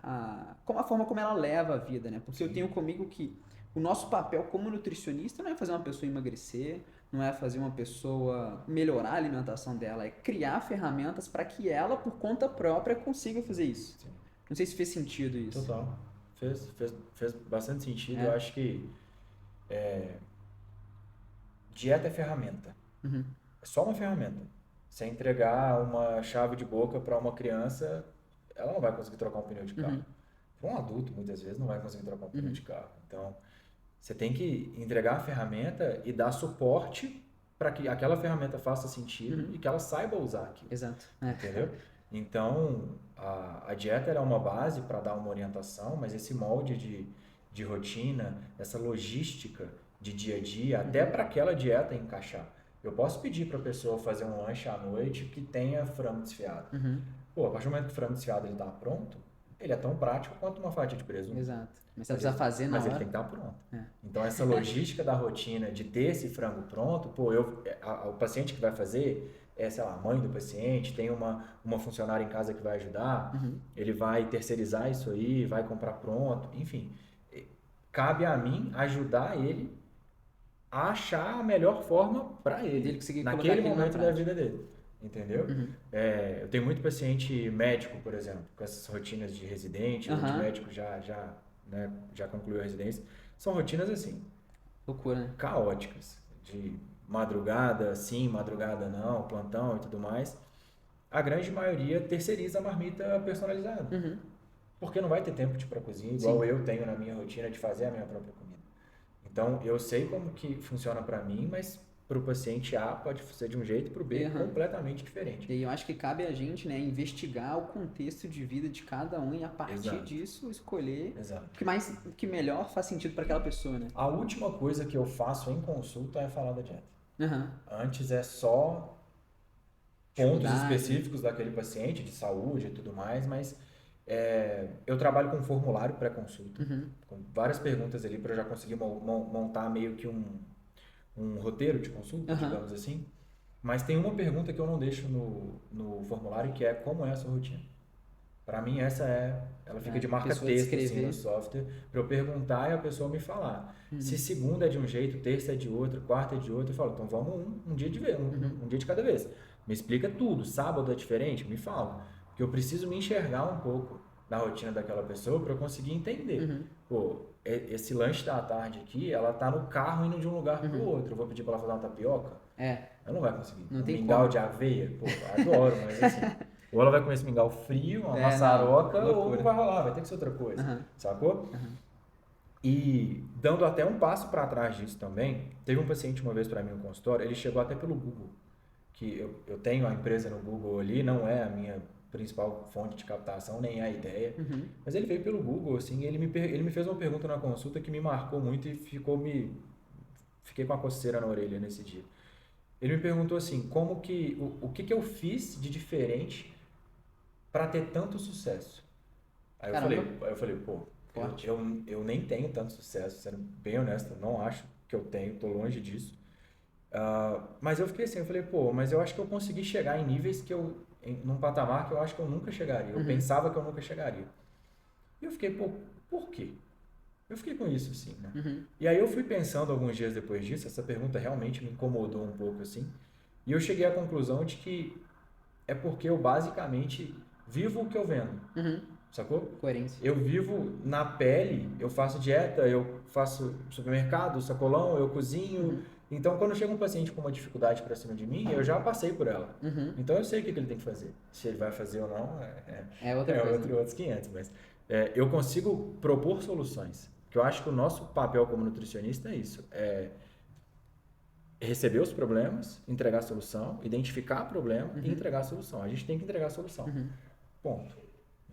a forma como ela leva a vida, né? Porque eu tenho comigo que o nosso papel como nutricionista não é fazer uma pessoa emagrecer, não é fazer uma pessoa melhorar a alimentação dela, é criar ferramentas para que ela, por conta própria, consiga fazer isso. Sim. Não sei se fez sentido isso. Total. Fez bastante sentido. Eu acho que dieta é ferramenta. É só uma ferramenta. Você entregar uma chave de boca para uma criança, ela não vai conseguir trocar um pneu de carro. Para um adulto, muitas vezes, não vai conseguir trocar um pneu de carro. Então, você tem que entregar a ferramenta e dar suporte para que aquela ferramenta faça sentido e que ela saiba usar aquilo. Exato. Entendeu? Então, a dieta é uma base para dar uma orientação, mas esse molde de rotina, essa logística de dia a dia, até para aquela dieta encaixar. Eu posso pedir para a pessoa fazer um lanche à noite que tenha frango desfiado. Pô, a partir do momento que o frango desfiado está pronto, ele é tão prático quanto uma fatia de presunto. Exato. Mas você precisa fazer na hora. Mas ele tem que estar pronto. Então, essa logística da rotina de ter esse frango pronto, pô, o paciente que vai fazer sei lá, a mãe do paciente, tem uma funcionária em casa que vai ajudar, ele vai terceirizar isso aí, vai comprar pronto, enfim. Cabe a mim ajudar ele a achar a melhor forma para ele, naquele momento da vida dele. Entendeu? Eu tenho muito paciente médico, por exemplo, com essas rotinas de residente, onde o médico já concluiu a residência. São rotinas assim, loucura, né? caóticas, madrugada sim, madrugada não, plantão e tudo mais, a grande maioria terceiriza a marmita personalizada. Porque não vai ter tempo de ir para a cozinha, igual Sim. eu tenho na minha rotina de fazer a minha própria comida. Então, eu sei como que funciona para mim, mas para o paciente A pode ser de um jeito, para o B completamente diferente. E eu acho que cabe a gente, né, investigar o contexto de vida de cada um e a partir disso escolher o que melhor faz sentido para aquela pessoa, né? A última coisa que eu faço em consulta é falar da dieta. Antes é só pontos específicos daquele paciente, de saúde e tudo mais, mas eu trabalho com um formulário pré-consulta, com várias perguntas ali para eu já conseguir montar meio que um roteiro de consulta, digamos assim. Mas tem uma pergunta que eu não deixo no formulário, que é como é a sua rotina. Para mim, ela fica de marca-texto assim, no software, para eu perguntar e a pessoa me falar. Se segunda é de um jeito, terça é de outro, quarta é de outro, eu falo, então vamos um dia de vez, um dia de cada vez. Me explica tudo. Sábado é diferente? Me fala. Porque eu preciso me enxergar um pouco na rotina daquela pessoa para eu conseguir entender. Pô, esse lanche da tarde aqui, ela tá no carro indo de um lugar pro outro. Eu vou pedir para ela fazer uma tapioca? Ela não vai conseguir. Não tem mingau de aveia? Pô, adoro, mas assim... Ou ela vai comer esse mingau frio, uma maçaroca, ou não vai rolar, vai ter que ser outra coisa. Sacou? E dando até um passo para trás disso também, teve um paciente uma vez para mim no consultório, ele chegou até pelo Google, que eu tenho a empresa no Google ali, não é a minha principal fonte de captação, nem é a ideia, mas ele veio pelo Google, assim, ele me fez uma pergunta na consulta que me marcou muito e fiquei com a coceira na orelha nesse dia. Ele me perguntou assim, o que eu fiz de diferente para ter tanto sucesso? Aí eu falei, pô, eu nem tenho tanto sucesso, sendo bem honesto, não acho que eu tenho, tô longe disso. Mas eu fiquei assim, eu falei, pô, mas eu acho que eu consegui chegar em níveis num patamar que eu acho que eu nunca chegaria. Eu pensava que eu nunca chegaria. E eu fiquei, pô, por quê? Eu fiquei com isso, assim, né? E aí eu fui pensando alguns dias depois disso, essa pergunta realmente me incomodou um pouco, assim, e eu cheguei à conclusão de que é porque eu basicamente vivo o que eu vendo, sacou? Coerência. Eu vivo na pele, eu faço dieta, eu faço supermercado, sacolão, eu cozinho. Então, quando chega um paciente com uma dificuldade para cima de mim, eu já passei por ela. Então, eu sei o que ele tem que fazer. Se ele vai fazer ou não, outros 500. Mas eu consigo propor soluções. Que eu acho que o nosso papel como nutricionista é isso. É receber os problemas, entregar a solução, identificar o problema e entregar a solução. A gente tem que entregar a solução. Ponto.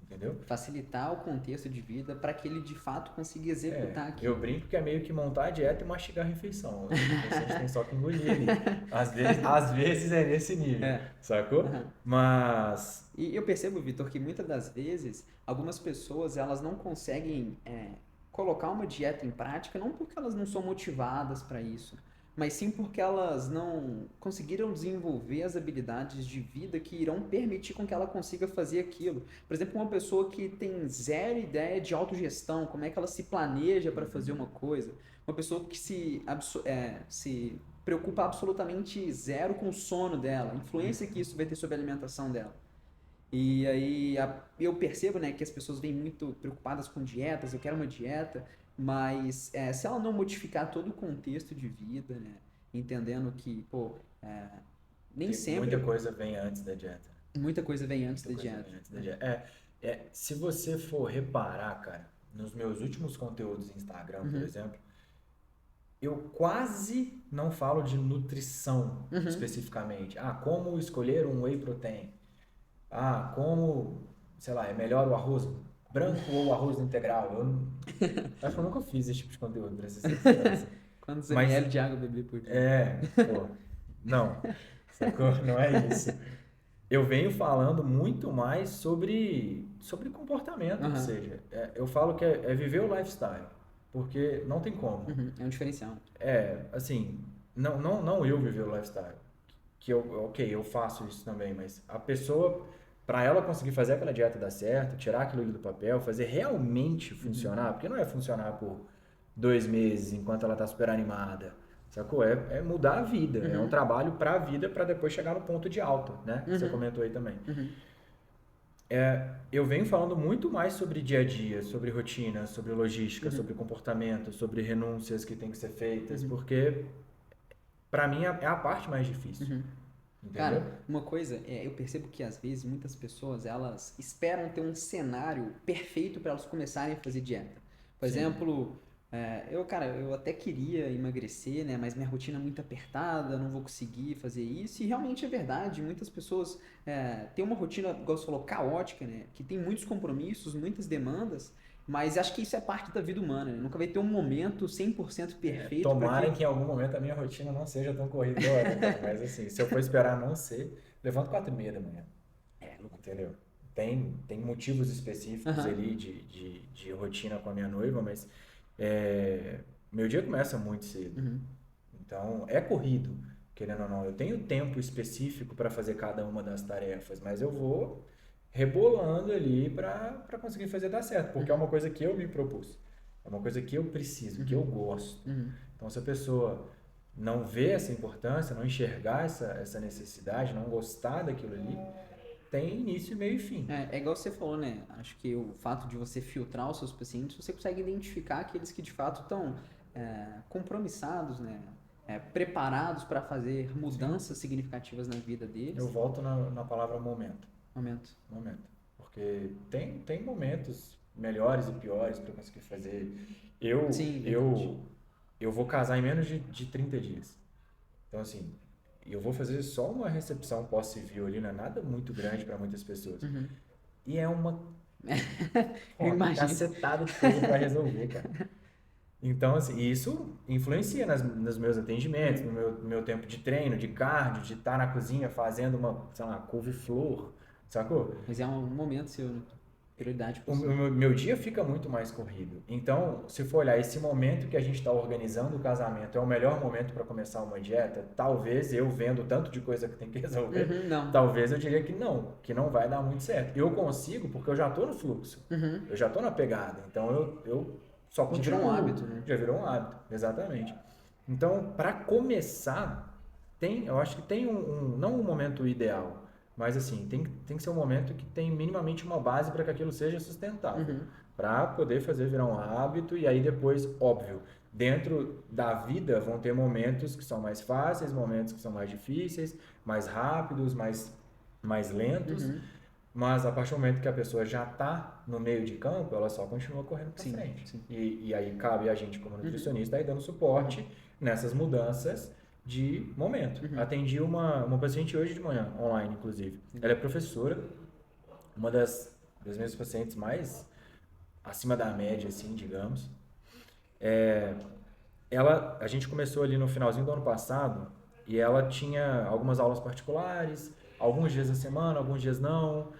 Entendeu? Facilitar o contexto de vida para que ele de fato consiga executar aquilo. Eu brinco que é meio que montar a dieta e mastigar a refeição. A gente tem só que engolir ali. Às vezes é nesse nível, sacou? Mas... E eu percebo, Vitor, que muitas das vezes algumas pessoas elas não conseguem colocar uma dieta em prática, não porque elas não são motivadas para isso, mas sim porque elas não conseguiram desenvolver as habilidades de vida que irão permitir com que ela consiga fazer aquilo. Por exemplo, uma pessoa que tem zero ideia de autogestão, como é que ela se planeja para fazer uma coisa, uma pessoa que se preocupa absolutamente zero com o sono dela, a influência que isso vai ter sobre a alimentação dela. E aí eu percebo, né, que as pessoas vêm muito preocupadas com dietas, eu quero uma dieta, mas se ela não modificar todo o contexto de vida, né, entendendo que, pô, nem sempre... Muita coisa vem antes da dieta. Muita coisa vem antes da dieta. Se você for reparar, cara, nos meus últimos conteúdos no Instagram, por exemplo, eu quase não falo de nutrição especificamente. Como escolher um whey protein. Como, sei lá, é melhor o arroz branco ou o arroz integral. Acho que eu nunca fiz esse tipo de conteúdo, pra ser sincero. Quantos ml de água beber por dia? Não, sacou? Não é isso. Eu venho falando muito mais sobre comportamento, ou seja, eu falo que é viver o lifestyle, porque não tem como. É um diferencial. Assim, não eu viver o lifestyle, que eu faço isso também, mas a pessoa, para ela conseguir fazer aquela dieta dar certo, tirar aquilo ali do papel, fazer realmente funcionar, porque não é funcionar por 2 meses enquanto ela tá super animada, sacou? É mudar a vida, é um trabalho para a vida para depois chegar no ponto de alta, né? Que você comentou aí também. Eu venho falando muito mais sobre dia a dia, sobre rotina, sobre logística, sobre comportamento, sobre renúncias que tem que ser feitas, porque para mim, é a parte mais difícil. Uhum. Entendeu? Cara, uma coisa, eu percebo que às vezes muitas pessoas elas esperam ter um cenário perfeito para elas começarem a fazer dieta. Por Sim. exemplo, eu até queria emagrecer, né, mas minha rotina é muito apertada, não vou conseguir fazer isso. E realmente é verdade, muitas pessoas têm uma rotina, igual você falou, caótica, né, que tem muitos compromissos, muitas demandas, mas acho que isso é parte da vida humana, né? Nunca vai ter um momento 100% perfeito para Tomara que. que em algum momento a minha rotina não seja tão corrida igual ela, cara. Mas assim, se eu for esperar não ser, levanto 4:30 da manhã. Entendeu? Tem motivos específicos Aham. ali de rotina com a minha noiva, mas meu dia começa muito cedo. Uhum. Então, é corrido, querendo ou não. Eu tenho tempo específico para fazer cada uma das tarefas, mas eu vou rebolando ali para conseguir fazer dar certo, porque é Uhum. uma coisa que eu me propus. É uma coisa que eu preciso, que eu Uhum. gosto. Uhum. Então, se a pessoa não vê essa importância, não enxergar essa necessidade, não gostar daquilo ali, tem início, meio e fim. É igual você falou, né? Acho que o fato de você filtrar os seus pacientes, você consegue identificar aqueles que de fato estão compromissados, né? Preparados para fazer Sim. mudanças significativas na vida Eu deles. volto na palavra momento. Momento. Momento. Porque tem momentos melhores e piores para conseguir fazer. Eu, Sim, verdade. eu, eu vou casar em menos de 30 dias. Então, assim, eu vou fazer só uma recepção pós-civil ali, não é nada muito grande para muitas pessoas. Uhum. E é Eu uma imagino. cacetada de coisa para resolver, cara. Então, assim, isso influencia nos meus atendimentos, Uhum. no meu tempo de treino, de cardio, de estar na cozinha fazendo uma, sei lá, couve-flor, sacou? Mas é um momento seu, né? Prioridade pro O seu. meu dia fica muito mais corrido. Então, se for olhar esse momento que a gente está organizando o casamento, é o melhor momento para começar uma dieta? Talvez eu vendo tanto de coisa que tem que resolver, Uhum, não. talvez eu diria que não vai dar muito certo. Eu consigo porque eu já estou no fluxo, Uhum. eu já estou na pegada. Então, eu só Já virou um continuo. hábito, né? Já virou um hábito, exatamente. Então, para começar, eu acho que tem não um momento ideal, mas assim, tem que ser um momento que tem minimamente uma base para que aquilo seja sustentável, Uhum. para poder fazer virar um hábito e aí depois, óbvio, dentro da vida vão ter momentos que são mais fáceis, momentos que são mais difíceis, mais rápidos, mais lentos, Uhum. mas a partir do momento que a pessoa já está no meio de campo, ela só continua correndo para Sim, frente. sim. E aí cabe a gente como Uhum. nutricionista aí dando Uhum. suporte nessas mudanças de momento. Uhum. Atendi uma paciente hoje de manhã, online inclusive. Ela é professora, uma das minhas pacientes mais acima da média, assim, digamos. A gente começou ali no finalzinho do ano passado e ela tinha algumas aulas particulares, alguns dias da semana, alguns dias não.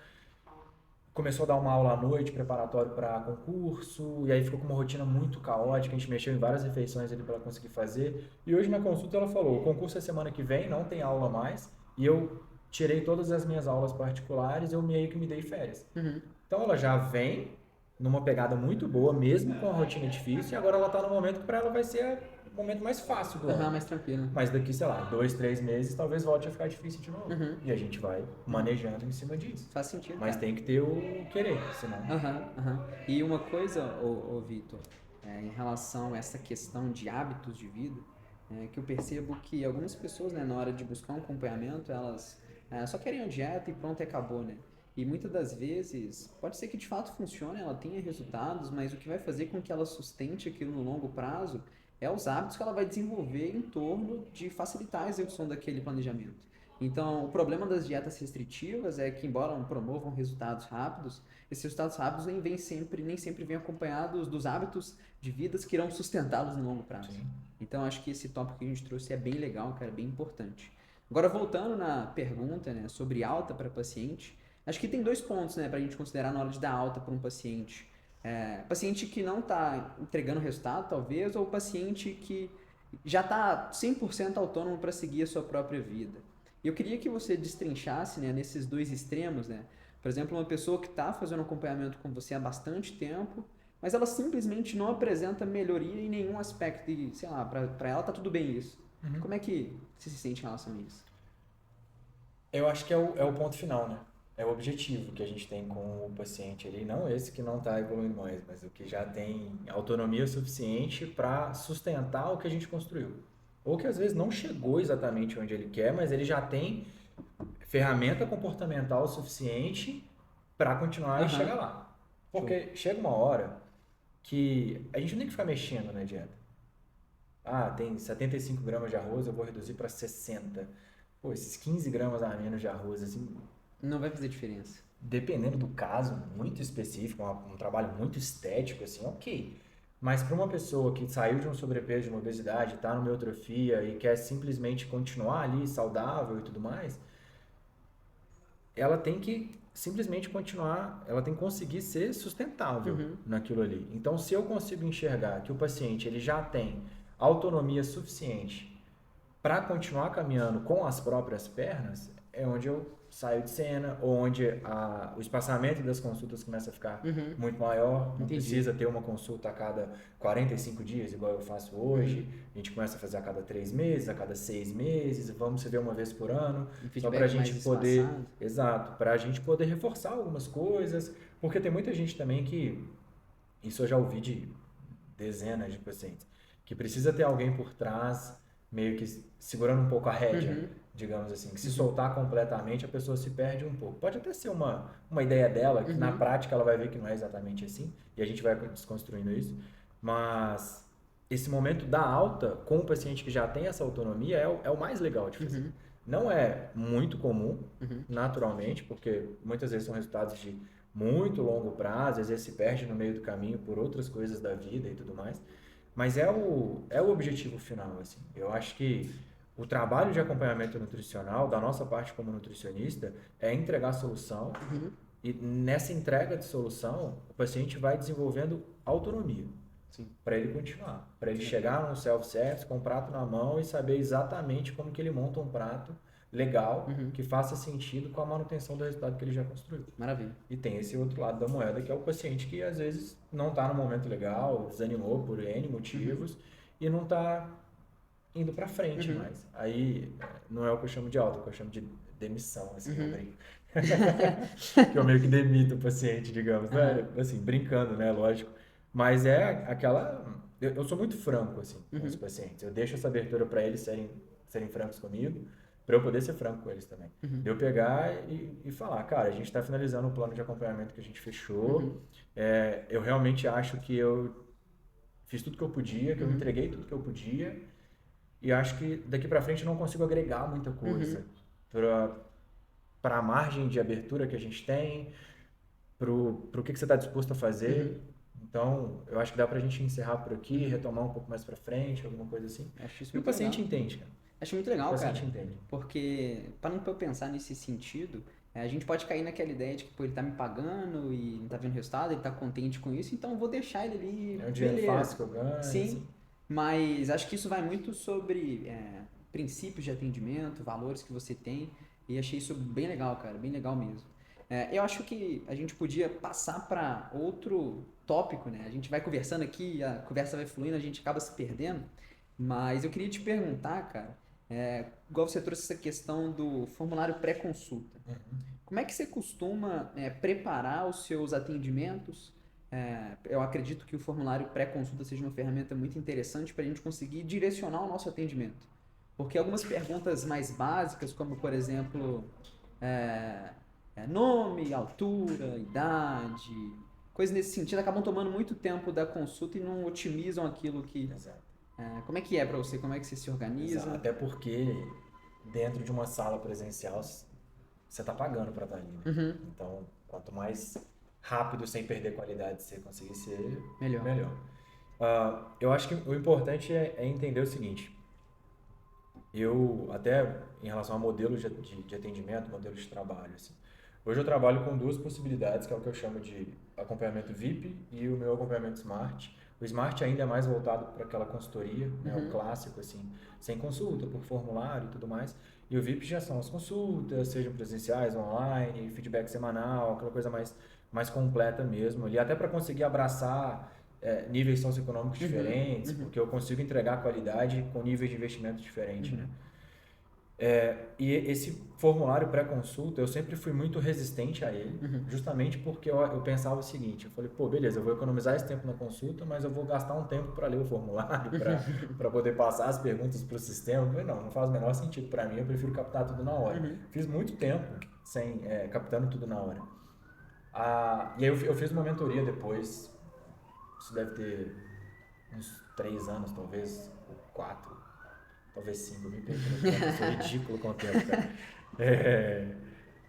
Começou a dar uma aula à noite, preparatório para concurso, e aí ficou com uma rotina muito caótica, a gente mexeu em várias refeições ali para ela conseguir fazer. E hoje na consulta ela falou: o concurso é semana que vem, não tem aula mais, e eu tirei todas as minhas aulas particulares, eu meio que me dei férias. Uhum. Então ela já vem numa pegada muito boa, mesmo com a rotina difícil, e agora ela está no momento que para ela vai ser o momento mais fácil do Aham, ano. mais tranquilo. Mas daqui, sei lá, 2, 3 meses, talvez volte a ficar difícil de novo. Uhum. E a gente vai Uhum. manejando em cima disso. Faz sentido, Mas cara. tem que ter o querer, senão. Aham, aham. E uma coisa, Vitor, em relação a essa questão de hábitos de vida, que eu percebo que algumas pessoas, né, na hora de buscar um acompanhamento, elas só querem a dieta e pronto, e acabou, né? E muitas das vezes, pode ser que de fato funcione, ela tenha resultados, mas o que vai fazer com que ela sustente aquilo no longo prazo é os hábitos que ela vai desenvolver em torno de facilitar a execução daquele planejamento. Então, o problema das dietas restritivas é que, embora promovam resultados rápidos, esses resultados rápidos nem sempre vêm acompanhados dos hábitos de vidas que irão sustentá-los no longo prazo. Sim. Então, acho que esse tópico que a gente trouxe é bem legal, cara, bem importante. Agora, voltando na pergunta, né, sobre alta para paciente, acho que tem dois pontos, né, para a gente considerar na hora de dar alta para um paciente. Paciente que não está entregando resultado, talvez, ou paciente que já está 100% autônomo para seguir a sua própria vida. E eu queria que você destrinchasse, né, nesses dois extremos, né? Por exemplo, uma pessoa que está fazendo acompanhamento com você há bastante tempo, mas ela simplesmente não apresenta melhoria em nenhum aspecto e, sei lá, para ela tá tudo bem isso. Uhum. Como é que você se sente em relação a isso? Eu acho que é o ponto final, né? É o objetivo que a gente tem com o paciente ali, não esse que não está evoluindo mais, mas o que já tem autonomia suficiente para sustentar o que a gente construiu. ou que às vezes não chegou exatamente onde ele quer, mas ele já tem ferramenta comportamental suficiente para continuar e chegar lá. Porque chega uma hora que a gente não tem que ficar mexendo na dieta. Ah, tem 75 gramas de arroz, eu vou reduzir para 60. Pô, esses 15 gramas a menos de arroz, assim, não vai fazer diferença. dependendo do caso, muito específico, um trabalho muito estético, assim, ok. Mas para uma pessoa que saiu de um sobrepeso, de uma obesidade, está numa eutrofia e quer simplesmente continuar ali saudável e tudo mais, ela tem que simplesmente continuar, ela tem que conseguir ser sustentável naquilo ali. Então, se eu consigo enxergar que o paciente ele já tem autonomia suficiente para continuar caminhando com as próprias pernas, é onde eu saio de cena, ou onde o espaçamento das consultas começa a ficar muito maior, não precisa ter uma consulta a cada 45 dias, igual eu faço hoje, a gente começa a fazer a cada 3 meses, a cada 6 meses, vamos se ver uma vez por ano, só para a gente poder, exato, para a gente poder reforçar algumas coisas, porque tem muita gente também que, isso eu já ouvi de dezenas de pacientes, que precisa ter alguém por trás, meio que segurando um pouco a rédea, digamos assim, que se soltar completamente a pessoa se perde um pouco. Pode até ser uma ideia dela, que na prática ela vai ver que não é exatamente assim, e a gente vai desconstruindo isso, mas esse momento da alta com o paciente que já tem essa autonomia é o mais legal de fazer. Não é muito comum, naturalmente, porque muitas vezes são resultados de muito longo prazo, às vezes se perde no meio do caminho por outras coisas da vida e tudo mais, mas é o objetivo final, assim. Eu acho que o trabalho de acompanhamento nutricional, da nossa parte como nutricionista, é entregar solução. E nessa entrega de solução, o paciente vai desenvolvendo autonomia para ele continuar. Para ele chegar num self-service com um prato na mão e saber exatamente como que ele monta um prato legal, que faça sentido com a manutenção do resultado que ele já construiu. Maravilha. E tem esse outro lado da moeda, que é o paciente que às vezes não está no momento legal, desanimou por N motivos e não está indo para frente mais. Aí não é o que eu chamo de alta, é o que eu chamo de demissão, assim, eu brinco. Que eu meio que demito o paciente, digamos, né? Assim, brincando, né? Lógico. Mas é aquela... Eu sou muito franco, assim, com os pacientes. Eu deixo essa abertura para eles serem francos comigo, para eu poder ser franco com eles também. De eu pegar e falar, cara, a gente está finalizando o plano de acompanhamento que a gente fechou. Eu realmente acho que eu fiz tudo que eu podia, que eu entreguei tudo que eu podia, e acho que daqui para frente eu não consigo agregar muita coisa para a margem de abertura que a gente tem, pro que você está disposto a fazer. Então, eu acho que dá pra gente encerrar por aqui, retomar um pouco mais pra frente, alguma coisa assim. Acho isso E o muito paciente legal. entende, cara. Acho muito legal, O cara. paciente entende. Porque, parando pra eu pensar nesse sentido, a gente pode cair naquela ideia de que, pô, ele tá me pagando e não tá vendo resultado, ele tá contente com isso, então eu vou deixar ele ali. É um dinheiro beleza. fácil que eu ganho. Sim, assim. mas acho que isso vai muito sobre princípios de atendimento, valores que você tem, e achei isso bem legal, cara, bem legal mesmo. Eu acho que a gente podia passar para outro tópico, né? A gente vai conversando aqui, a conversa vai fluindo, a gente acaba se perdendo, mas eu queria te perguntar, cara, igual você trouxe essa questão do formulário pré-consulta. Como é que você costuma preparar os seus atendimentos? Eu acredito que o formulário pré-consulta seja uma ferramenta muito interessante para a gente conseguir direcionar o nosso atendimento. Porque algumas perguntas mais básicas, como por exemplo, nome, altura, idade, coisas nesse sentido, acabam tomando muito tempo da consulta e não otimizam aquilo que... Exato. como é que é para você? Como é que você se organiza? Exato. Até porque dentro de uma sala presencial você tá pagando para estar ali, né? Então, quanto mais rápido, sem perder qualidade, você conseguir ser, melhor. Eu acho que o importante é entender o seguinte. Eu, até em relação a modelos de atendimento, modelos de trabalho, assim, hoje eu trabalho com duas possibilidades, que é o que eu chamo de acompanhamento VIP e o meu acompanhamento Smart. O Smart ainda é mais voltado para aquela consultoria, né, o clássico, assim, sem consulta, por formulário e tudo mais. E o VIP já são as consultas, sejam presenciais, online, feedback semanal, aquela coisa mais completa mesmo ali, até para conseguir abraçar níveis socioeconômicos diferentes, porque eu consigo entregar qualidade com níveis de investimento diferentes, né? E esse formulário pré-consulta, eu sempre fui muito resistente a ele, justamente porque eu pensava o seguinte, eu falei, pô, beleza, eu vou economizar esse tempo na consulta, mas eu vou gastar um tempo para ler o formulário, para poder passar as perguntas para o sistema. Eu falei, não faz o menor sentido para mim, eu prefiro captar tudo na hora. Fiz muito tempo captando tudo na hora. E aí eu fiz uma mentoria depois, isso deve ter uns 3 anos, talvez, ou 4, talvez 5, eu me perco no tempo, eu sou ridículo com o tempo, cara.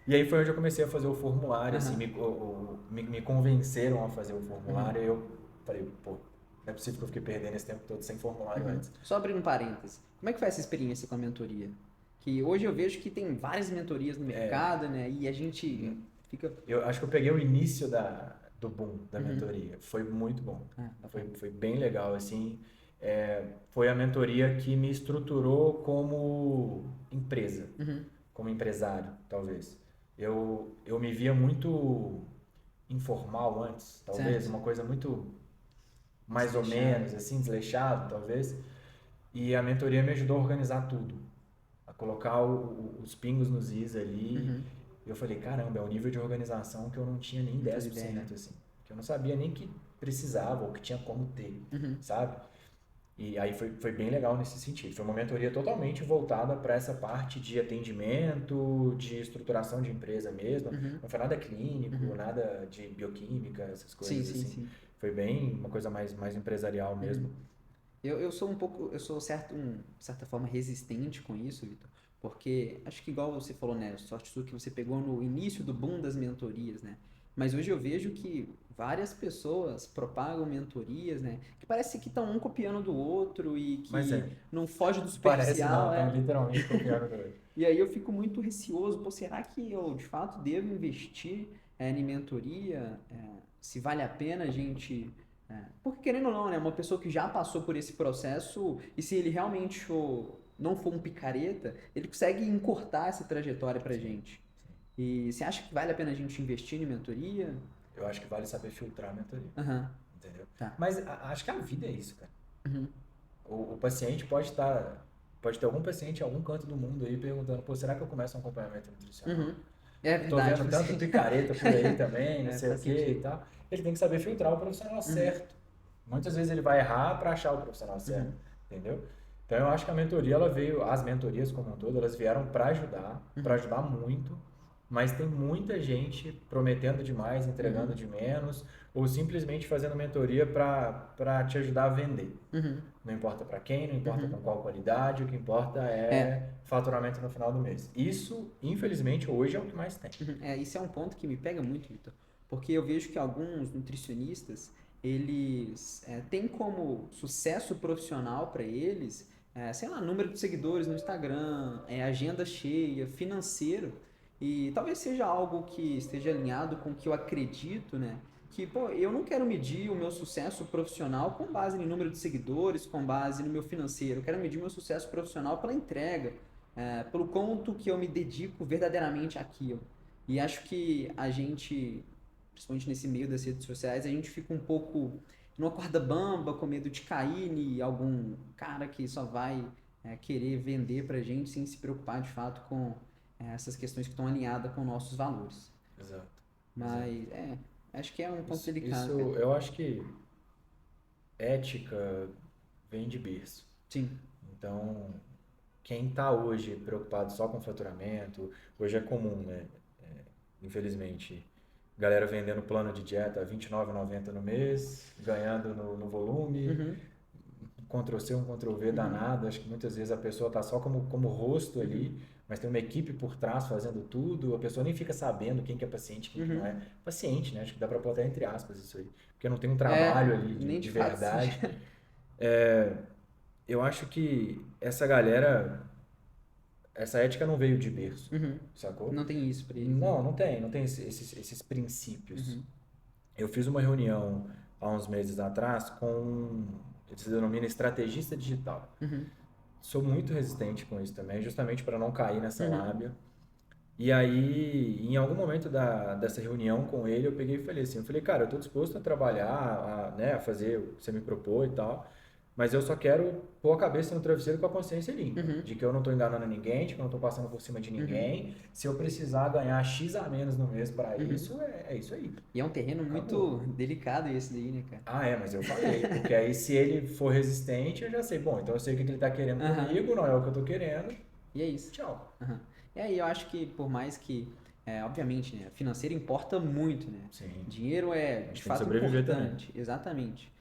E aí foi onde eu comecei a fazer o formulário, assim, me convenceram a fazer o formulário, e eu falei, pô, não é possível que eu fiquei perdendo esse tempo todo sem formulário antes. Só abrindo um parênteses, como é que foi essa experiência com a mentoria? Que hoje eu vejo que tem várias mentorias no mercado, né? E a gente fica... Eu acho que eu peguei o início do boom da mentoria. Foi muito bom. Foi bem legal, assim. Foi a mentoria que me estruturou como empresa, como empresário, talvez. Eu me via muito informal antes, talvez, uma coisa muito mais ou menos, assim, desleixado, talvez. E a mentoria me ajudou a organizar tudo, a colocar os pingos nos is ali. E eu falei, caramba, é um nível de organização que eu não tinha nem 10%, assim. Que eu não sabia nem que precisava ou que tinha como ter, sabe? E aí foi bem legal nesse sentido. Foi uma mentoria totalmente voltada para essa parte de atendimento, de estruturação de empresa mesmo. Não foi nada clínico, nada de bioquímica, essas coisas assim. Sim. Foi bem uma coisa mais empresarial mesmo. Eu sou certa forma resistente com isso, Vitor, porque acho que igual você falou, né, sorte sua que você pegou no início do boom das mentorias, né? Mas hoje eu vejo que várias pessoas propagam mentorias, né, que parece que estão um copiando do outro e que não foge do Parece não, superficial, estão literalmente copiando do outro. E aí eu fico muito receoso, pô, será que eu de fato devo investir em mentoria? Se vale a pena a gente... porque querendo ou não, né, uma pessoa que já passou por esse processo e se ele realmente não for um picareta, ele consegue encurtar essa trajetória pra gente. E você acha que vale a pena a gente investir em mentoria? Eu acho que vale saber filtrar a mentoria. Entendeu? Tá. Mas acho que a vida é isso, cara. O paciente pode ter algum paciente em algum canto do mundo aí perguntando, pô, será que eu começo um acompanhamento nutricional? É verdade. Tô vendo tanto picareta por aí também, não sei o que e tal. Ele tem que saber filtrar o profissional certo. Muitas vezes ele vai errar para achar o profissional certo, entendeu? Então eu acho que a mentoria, as mentorias como um todo, elas vieram para ajudar muito, mas tem muita gente prometendo demais, entregando de menos, ou simplesmente fazendo mentoria para te ajudar a vender. Não importa para quem, não importa com qual qualidade, o que importa é faturamento no final do mês. Isso, infelizmente, hoje é o que mais tem. Isso é um ponto que me pega muito, Vitor, porque eu vejo que alguns nutricionistas, eles têm como sucesso profissional para eles, sei lá, número de seguidores no Instagram, agenda cheia, financeiro, e talvez seja algo que esteja alinhado com o que eu acredito, né? Que, pô, eu não quero medir o meu sucesso profissional com base em número de seguidores, com base no meu financeiro. Eu quero medir o meu sucesso profissional pela entrega, pelo quanto que eu me dedico verdadeiramente àquilo. E acho que a gente, principalmente nesse meio das redes sociais, a gente fica um pouco numa corda bamba, com medo de cair em algum cara que só vai querer vender pra gente sem se preocupar de fato com essas questões que estão alinhadas com nossos valores. Exato. Mas, acho que é um ponto delicado. Eu acho que ética vem de berço. Sim. Então, quem está hoje preocupado só com faturamento, hoje é comum, né? Infelizmente, galera vendendo plano de dieta a R$ 29,90 no mês, ganhando no volume, Ctrl+C, Ctrl+V danado. Acho que muitas vezes a pessoa está só como rosto ali, mas tem uma equipe por trás fazendo tudo, a pessoa nem fica sabendo quem que é paciente, quem que não é paciente, né? Acho que dá para botar entre aspas isso aí, porque não tem um trabalho ali de verdade. Eu acho que essa galera, essa ética não veio de berço, sacou? Não tem isso pra eles. Não tem esses princípios. Eu fiz uma reunião há uns meses atrás com, ele se denomina estrategista digital. Sou muito resistente com isso também, justamente para não cair nessa lábia. E aí, em algum momento dessa reunião com ele, eu peguei e falei assim, cara, eu estou disposto a trabalhar, a fazer o que você me propôs e tal, mas eu só quero pôr a cabeça no travesseiro com a consciência limpa, Uhum. de que eu não tô enganando ninguém, de que eu não tô passando por cima de ninguém. Se eu precisar ganhar X a menos no mês para Uhum. isso, é isso aí. E é um terreno Acabou. muito delicado esse daí, né, cara? Ah, é, mas eu falei, porque aí se ele for resistente, eu já sei, bom, então eu sei o que que ele tá querendo Aham. comigo, não é o que eu tô querendo, E é isso. tchau. Aham. E aí eu acho que por mais que, obviamente, né, financeiro importa muito, né? Sim, Dinheiro é a gente de tem que fato sobreviver também. importante, exatamente.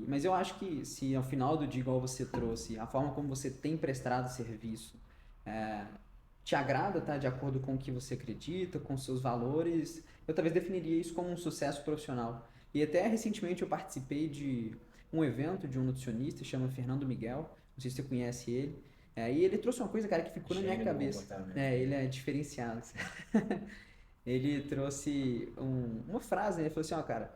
Mas eu acho que se ao final do dia, igual você trouxe, a forma como você tem prestado serviço é, te agrada, tá? De acordo com o que você acredita, com seus valores, eu talvez definiria isso como um sucesso profissional. E até recentemente eu participei de um evento de um nutricionista, chama Fernando Miguel, não sei se você conhece ele. E ele trouxe uma coisa, cara, que ficou na minha Gênio do cabeça. comportamento. Ele é diferenciado, assim. Ele trouxe uma frase, né? Ele falou assim, ó, cara,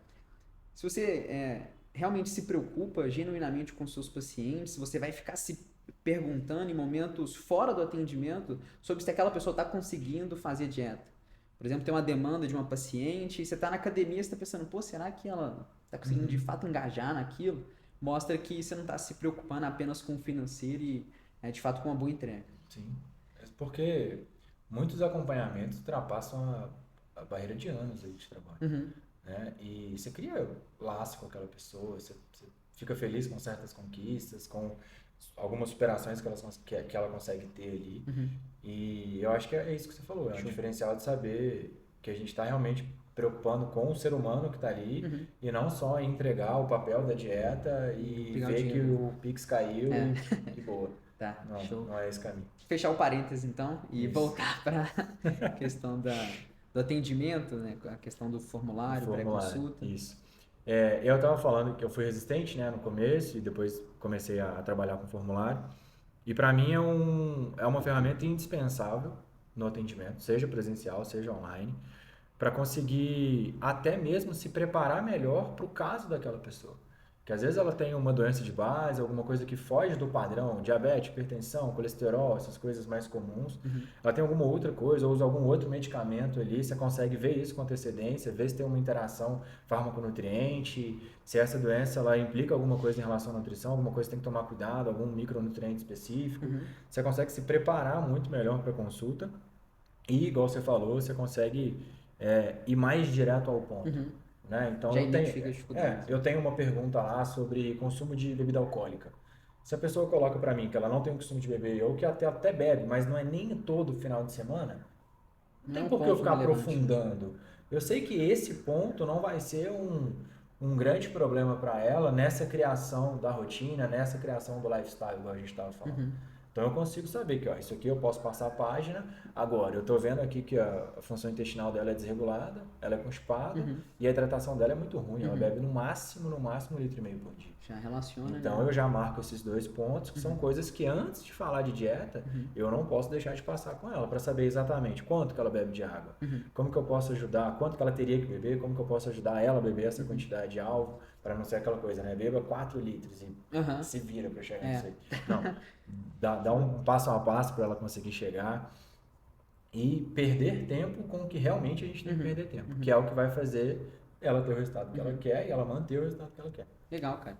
se você realmente se preocupa genuinamente com seus pacientes, você vai ficar se perguntando em momentos fora do atendimento sobre se aquela pessoa está conseguindo fazer dieta. Por exemplo, tem uma demanda de uma paciente e você está na academia e está pensando, pô, será que ela está conseguindo de Uhum. fato engajar naquilo? Mostra que você não está se preocupando apenas com o financeiro e de fato com uma boa entrega. Sim, é porque muitos acompanhamentos ultrapassam a barreira de anos aí de trabalho, Uhum, né? E você cria laço com aquela pessoa, você fica feliz com certas conquistas, com algumas superações que ela consegue ter ali. uhum. E eu acho que é isso que você falou, é um Show. diferencial de saber que a gente está realmente preocupando com o ser humano que está ali Uhum. e não só em entregar o papel da dieta e Pegar o ver que dinheiro. o Pix caiu É, e boa. tá, Não, show. não é esse caminho. Fechar o parênteses então e Isso. voltar para a questão do atendimento, né? A questão do Do formulário, formulário, pré-consulta. isso. É, eu estava falando que eu fui resistente, né, no começo e depois comecei a trabalhar com formulário. E para mim é uma ferramenta indispensável no atendimento, seja presencial, seja online, para conseguir até mesmo se preparar melhor para o caso daquela pessoa. Que às vezes ela tem uma doença de base, alguma coisa que foge do padrão, diabetes, hipertensão, colesterol, essas coisas mais comuns. Uhum, Ela tem alguma outra coisa, ou usa algum outro medicamento ali, você consegue ver isso com antecedência, ver se tem uma interação fármaco-nutriente, se essa doença ela implica alguma coisa em relação à nutrição, alguma coisa que tem que tomar cuidado, algum micronutriente específico. uhum, Você consegue se preparar muito melhor para a consulta e, igual você falou, você consegue ir mais direto ao ponto. uhum. Né? Então Já identifica as dificuldades. eu tenho uma pergunta lá sobre consumo de bebida alcoólica. Se a pessoa coloca para mim que ela não tem o costume de beber ou que até bebe, mas não é nem todo final de semana, não Não é tem um por que eu ponto ficar relevante, né? aprofundando. Eu sei que esse ponto não vai ser um grande problema para ela nessa criação da rotina, nessa criação do lifestyle, igual a gente estava falando. Uhum, Então eu consigo saber que ó, isso aqui eu posso passar a página. Agora, eu estou vendo aqui que a função intestinal dela é desregulada, ela é constipada uhum, e a hidratação dela é muito ruim. Ela uhum. bebe no máximo 1,5 litros por dia. Já relaciona, Então né? eu já marco esses dois pontos, que são Uhum, coisas que antes de falar de dieta, uhum, eu não posso deixar de passar com ela, para saber exatamente quanto que ela bebe de água, uhum, como que eu posso ajudar, quanto que ela teria que beber, como que eu posso ajudar ela a beber essa uhum. quantidade alvo, para não ser aquela coisa, né? Beba 4 litros e Aham, se vira para chegar nisso é. aí. Não, dá um passo a passo para ela conseguir chegar e perder tempo com o que realmente a gente tem que Uhum, perder tempo, que uhum, é o que vai fazer ela ter o resultado que ela uhum. quer e ela manter o resultado que ela quer. Legal, cara.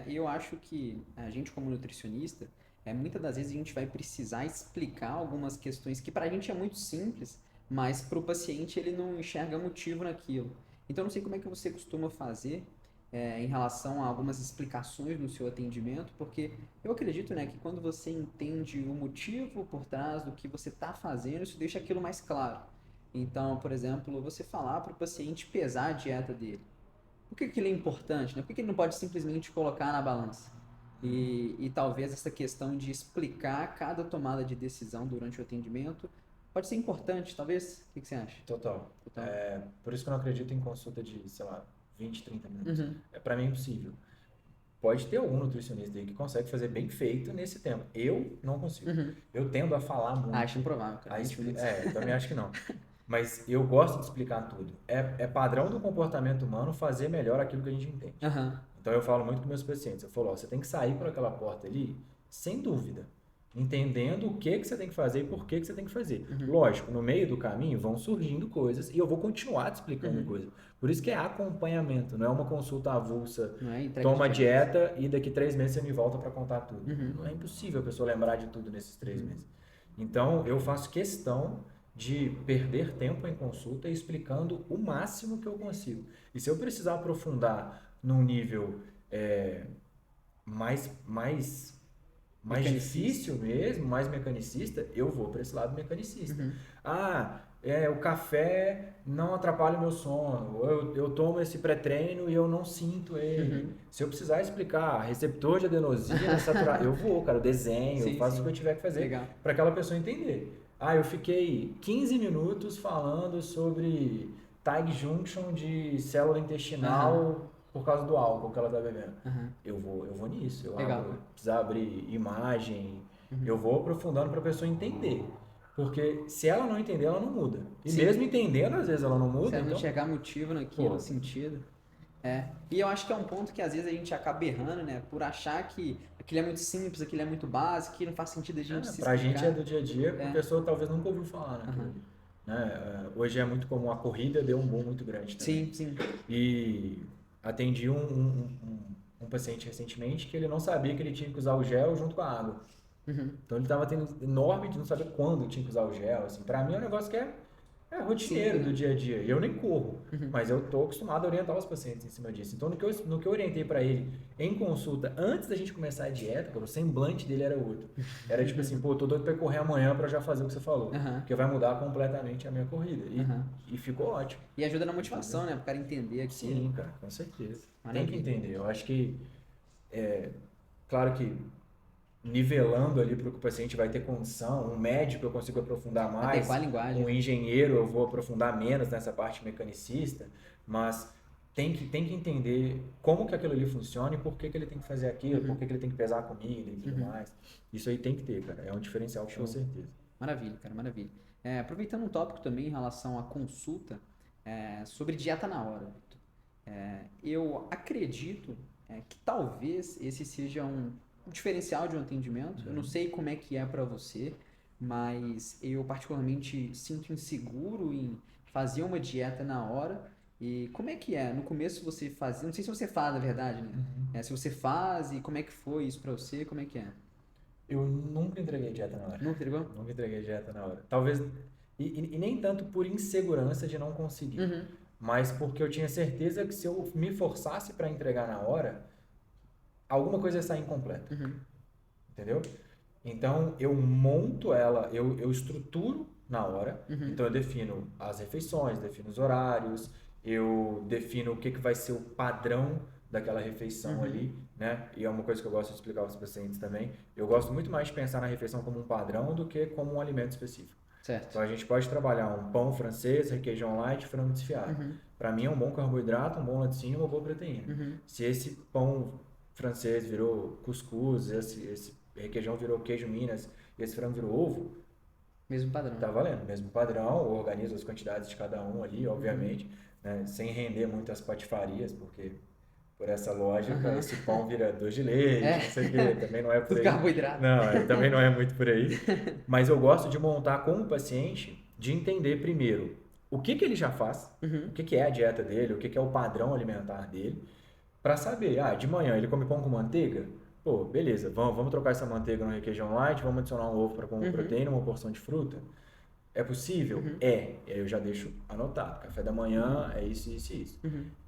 Eu acho que a gente, como nutricionista, muitas das vezes a gente vai precisar explicar algumas questões que pra gente é muito simples, mas pro paciente ele não enxerga motivo naquilo. Então, eu não sei como é que você costuma fazer em relação a algumas explicações no seu atendimento, porque eu acredito, né, que quando você entende o motivo por trás do que você está fazendo, isso deixa aquilo mais claro. Então, por exemplo, você falar para o paciente pesar a dieta dele. Por que que ele é importante, né? Por que que ele não pode simplesmente colocar na balança? E talvez essa questão de explicar cada tomada de decisão durante o atendimento pode ser importante, talvez? O que que você acha? Total. Total. Por isso que eu não acredito em consulta de, sei lá, 20, 30 minutos. Uhum, Para mim é impossível. Pode ter algum nutricionista aí que consegue fazer bem feito nesse tempo. Eu não consigo. uhum. Eu tendo a falar Acho muito. improvável, cara. 20 minutos. Também acho que não. Mas eu gosto de explicar tudo. É padrão do comportamento humano fazer melhor aquilo que a gente entende. Aham. Então eu falo muito com meus pacientes. Eu falo, ó, você tem que sair por aquela porta ali, sem dúvida. entendendo o que você tem que fazer e por que você tem que fazer. Lógico, no meio do caminho vão surgindo coisas e eu vou continuar te explicando coisas. Por isso que é acompanhamento, não é uma consulta avulsa, Não é entrega toma de dieta e daqui 3 meses você me volta para contar tudo. Não é impossível a pessoa lembrar de tudo nesses 3 meses. Então, eu faço questão de perder tempo em consulta explicando o máximo que eu consigo. E se eu precisar aprofundar num nível mais difícil mesmo, mais mecanicista, eu vou para esse lado mecanicista. O café não atrapalha o meu sono, eu tomo esse pré-treino e eu não sinto ele. Se eu precisar explicar receptor de adenosina, eu vou, cara, eu desenho, eu faço o que eu tiver que fazer para aquela pessoa entender. Eu fiquei 15 minutos falando sobre tight junction de célula intestinal por causa do álcool que ela tá bebendo. Eu vou nisso. Precisar abrir imagem, eu vou aprofundando para a pessoa entender. Porque se ela não entender, ela não muda. E mesmo entendendo, às vezes ela não muda. Se ela não enxergar motivo naquilo, sentido. E eu acho que é um ponto que às vezes a gente acaba errando, né? Por achar que aquilo é muito simples, aquilo é muito básico, que não faz sentido a gente se pra explicar. gente é do dia a dia, a pessoa talvez nunca ouviu falar, né? Hoje é muito comum, a corrida deu um boom muito grande também. Sim. E atendi um paciente recentemente que ele não sabia que ele tinha que usar o gel junto com a água. Então ele estava tendo enorme de não saber quando tinha que usar o gel. Assim. Para mim é um negócio que é rotineiro do dia a dia. E eu nem corro, mas eu tô acostumado a orientar os pacientes em cima disso. Então no que eu orientei para ele em consulta, antes da gente começar a dieta, o semblante dele era outro. Era tipo assim, pô, tô doido para correr amanhã para já fazer o que você falou. Porque vai mudar completamente a minha corrida. E ficou ótimo. E ajuda na motivação, né? Para o cara entender aqui. Sim, cara, com certeza. Tem que entender. Eu acho que, claro que nivelando ali para o que o paciente vai ter condição, um médico eu consigo aprofundar mais, adequar a linguagem. Um engenheiro eu vou aprofundar menos nessa parte mecanicista, mas tem que entender como que aquilo ali funciona e por que ele tem que fazer aquilo, por que ele tem que pesar a comida e tudo mais. Isso aí tem que ter, cara, é um diferencial com certeza. Maravilha, cara, maravilha. Aproveitando um tópico também em relação à consulta, sobre dieta na hora, Victor. Eu acredito que talvez esse seja um diferencial de um atendimento. Eu não sei como é que é para você, mas eu particularmente sinto inseguro em fazer uma dieta na hora. E como é que é? No começo você fazia, não sei se você faz, na verdade, né? Se você faz e como é que foi isso para você, como é que é? Eu nunca entreguei dieta na hora. Nunca entregou? Nunca entreguei dieta na hora. Talvez, e nem tanto por insegurança de não conseguir, mas porque eu tinha certeza que se eu me forçasse para entregar na hora, alguma coisa ia sair incompleta. Entendeu? Então, eu monto ela, eu estruturo na hora. Então, eu defino as refeições, defino os horários, eu defino o que vai ser o padrão daquela refeição ali, né? E é uma coisa que eu gosto de explicar aos pacientes também. Eu gosto muito mais de pensar na refeição como um padrão do que como um alimento específico. Certo. Então, a gente pode trabalhar um pão francês, requeijão light, frango desfiado. Para mim, é um bom carboidrato, um bom laticínio, uma boa proteína. Se esse pão francês virou cuscuz, esse requeijão virou queijo Minas e esse frango virou ovo, mesmo padrão. Tá valendo, mesmo padrão, eu organizo as quantidades de cada um ali, obviamente, né, sem render muitas patifarias, porque por essa lógica, esse pão vira doce de leite, não sei o quê, também não é por aí. Carboidrato. Não, também não é muito por aí. Mas eu gosto de montar com o paciente, de entender primeiro o que ele já faz, o que é a dieta dele, o que é o padrão alimentar dele, para saber, de manhã ele come pão com manteiga? Pô, beleza, vamos trocar essa manteiga no requeijão light, vamos adicionar um ovo para comer proteína, uma porção de fruta. É possível? E aí eu já deixo anotado. Café da manhã é isso, isso e isso.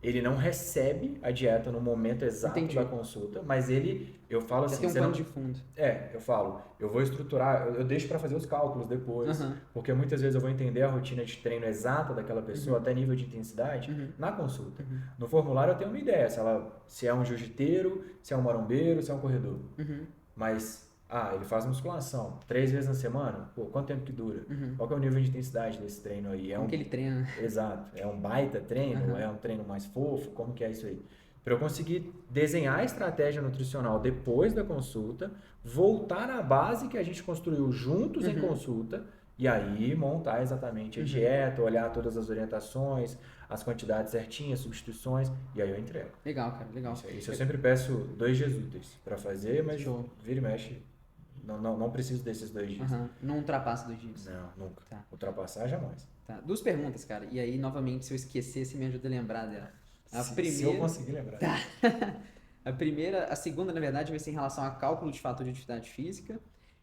Ele não recebe a dieta no momento exato da consulta, mas eu falo assim... Tem um pano de fundo. Eu falo, eu vou estruturar, eu deixo para fazer os cálculos depois, porque muitas vezes eu vou entender a rotina de treino exata daquela pessoa, até nível de intensidade, na consulta. No formulário eu tenho uma ideia, se é um jiu-jiteiro, se é um marombeiro, se é um corredor. Mas... ele faz musculação 3 vezes na semana? Pô, quanto tempo que dura? Qual que é o nível de intensidade desse treino aí? Como que ele treina? Exato. É um baita treino? É um treino mais fofo? Como que é isso aí? Para eu conseguir desenhar a estratégia nutricional depois da consulta, voltar na base que a gente construiu juntos em consulta e aí montar exatamente a dieta, olhar todas as orientações, as quantidades certinhas, substituições, e aí eu entrego. Legal, cara, legal. Isso eu sempre peço 2 dias úteis para fazer, mas vira e mexe. não preciso desses 2 dias. Não ultrapassa 2 dias. Não, nunca. Tá. Ultrapassar, jamais. Tá. 2 perguntas, cara. E aí, novamente, se eu esquecer, você me ajuda a lembrar dela. Se eu conseguir lembrar. Tá. A segunda, na verdade, vai ser em relação a cálculo de fator de atividade física.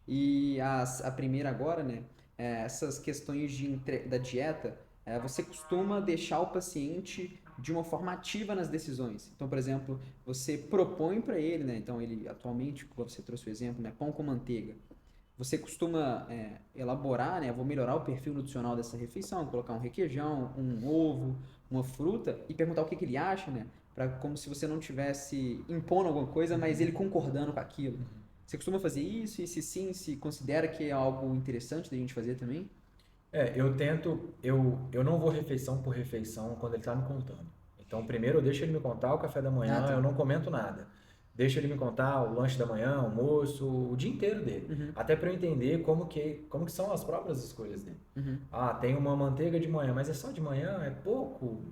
E a primeira agora, né? Essas questões da dieta, você costuma deixar o paciente de uma forma ativa nas decisões. Então, por exemplo, você propõe para ele, né? Então, ele atualmente, como você trouxe o exemplo, né? Pão com manteiga. Você costuma elaborar, né? Vou melhorar o perfil nutricional dessa refeição, colocar um requeijão, um ovo, uma fruta e perguntar o que ele acha, né? Como se você não tivesse impondo alguma coisa, mas ele concordando com aquilo. Você costuma fazer isso? E se sim, se considera que é algo interessante da gente fazer também? Eu não vou refeição por refeição quando ele está me contando. Então, primeiro eu deixo ele me contar o café da manhã, Tá. eu não comento nada. Deixo ele me contar o lanche da manhã, o almoço, o dia inteiro dele. Até para eu entender como que são as próprias escolhas dele. Tem uma manteiga de manhã, mas é só de manhã? É pouco?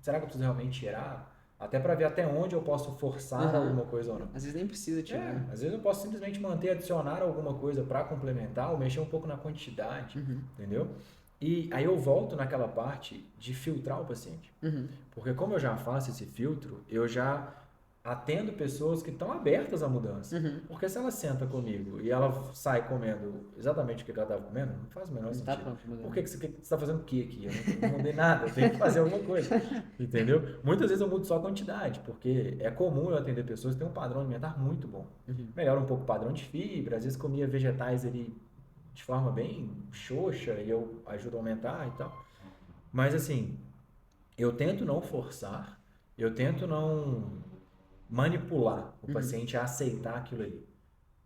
Será que eu preciso realmente tirar? Até para ver até onde eu posso forçar alguma coisa ou não. Às vezes nem precisa tirar. Às vezes eu posso simplesmente manter, adicionar alguma coisa para complementar ou mexer um pouco na quantidade, entendeu? E aí eu volto naquela parte de filtrar o paciente. Porque como eu já faço esse filtro, eu já atendo pessoas que estão abertas à mudança. Porque se ela senta comigo e ela sai comendo exatamente o que ela estava comendo, não faz o menor sentido. Por que você está fazendo o que aqui? Eu não mudei nada, eu tenho que fazer alguma coisa. Entendeu? Muitas vezes eu mudo só a quantidade, porque é comum eu atender pessoas que têm um padrão alimentar muito bom. Melhora um pouco o padrão de fibra, às vezes comia vegetais ali de forma bem xoxa e eu ajudo a aumentar e tal. Mas assim, eu tento não forçar, eu tento não manipular o paciente a aceitar aquilo ali.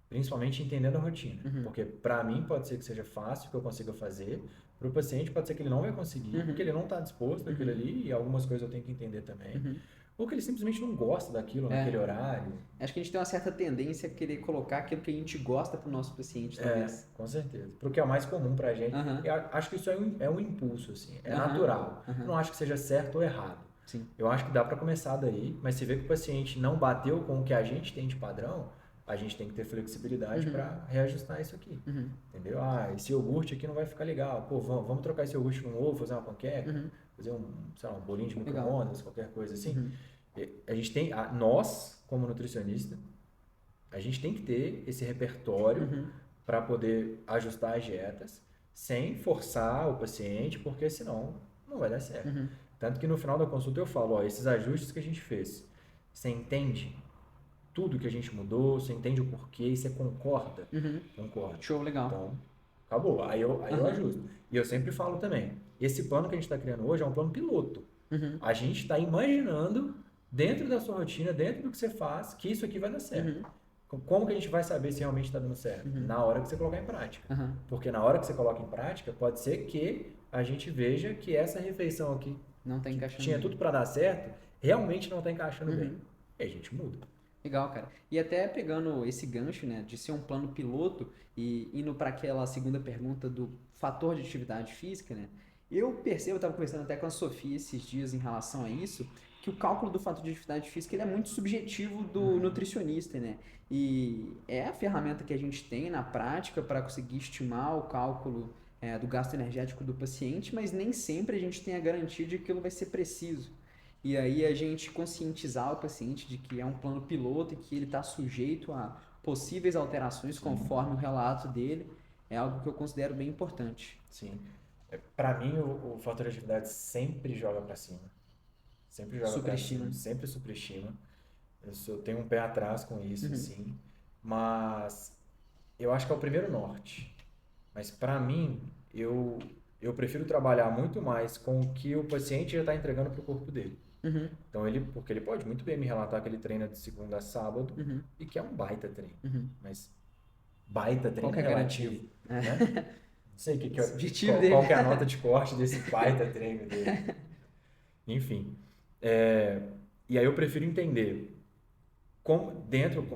Principalmente entendendo a rotina. Porque para mim pode ser que seja fácil, que eu consiga fazer. Para o paciente pode ser que ele não vai conseguir, porque ele não está disposto àquilo ali, e algumas coisas eu tenho que entender também. Ou que ele simplesmente não gosta daquilo naquele horário. Acho que a gente tem uma certa tendência a querer colocar aquilo que a gente gosta para o nosso paciente, talvez. Com certeza. Porque é o mais comum para a gente. Eu acho que isso é um impulso, assim. É natural. Não acho que seja certo ou errado. Sim. Eu acho que dá para começar daí, mas se vê que o paciente não bateu com o que a gente tem de padrão, a gente tem que ter flexibilidade para reajustar isso aqui. Entendeu? Esse iogurte aqui não vai ficar legal. Pô, vamos trocar esse iogurte por um ovo, fazer uma panqueca, fazer sei lá, um bolinho de micro-ondas, qualquer coisa assim. A gente tem, nós, como nutricionista, a gente tem que ter esse repertório para poder ajustar as dietas sem forçar o paciente, porque senão não vai dar certo. Tanto que no final da consulta eu falo, esses ajustes que a gente fez, você entende tudo que a gente mudou, você entende o porquê e você concorda? Concorda. Show, legal. Então, acabou. Aí eu ajusto. E eu sempre falo também, esse plano que a gente está criando hoje é um plano piloto. A gente está imaginando, dentro da sua rotina, dentro do que você faz, que isso aqui vai dar certo. Como que a gente vai saber se realmente está dando certo? Na hora que você colocar em prática. Porque na hora que você coloca em prática, pode ser que a gente veja que essa refeição aqui não tá encaixando tinha bem. tudo para dar certo, realmente não está encaixando bem. E a gente muda. Legal, cara. E até pegando esse gancho, né, de ser um plano piloto e indo para aquela segunda pergunta do fator de atividade física, né? Eu percebo, eu estava conversando até com a Sofia esses dias em relação a isso, que o cálculo do fator de atividade física ele é muito subjetivo do nutricionista, né? E é a ferramenta que a gente tem na prática para conseguir estimar o cálculo do gasto energético do paciente, mas nem sempre a gente tem a garantia de que aquilo vai ser preciso. E aí a gente conscientizar o paciente de que é um plano piloto e que ele está sujeito a possíveis alterações conforme o relato dele, é algo que eu considero bem importante. Sim. Para mim, o fator de atividade sempre joga para cima. Sempre joga para cima, sempre superestima. Eu tenho um pé atrás com isso, sim. Mas eu acho que é o primeiro norte. Mas para mim, eu prefiro trabalhar muito mais com o que o paciente já está entregando para o corpo dele. Então, porque ele pode muito bem me relatar que ele treina de segunda a sábado e que é um baita treino. Mas baita treino é relativo. Né? Não sei qual que é a nota de corte desse baita treino dele. Enfim. E aí eu prefiro entender como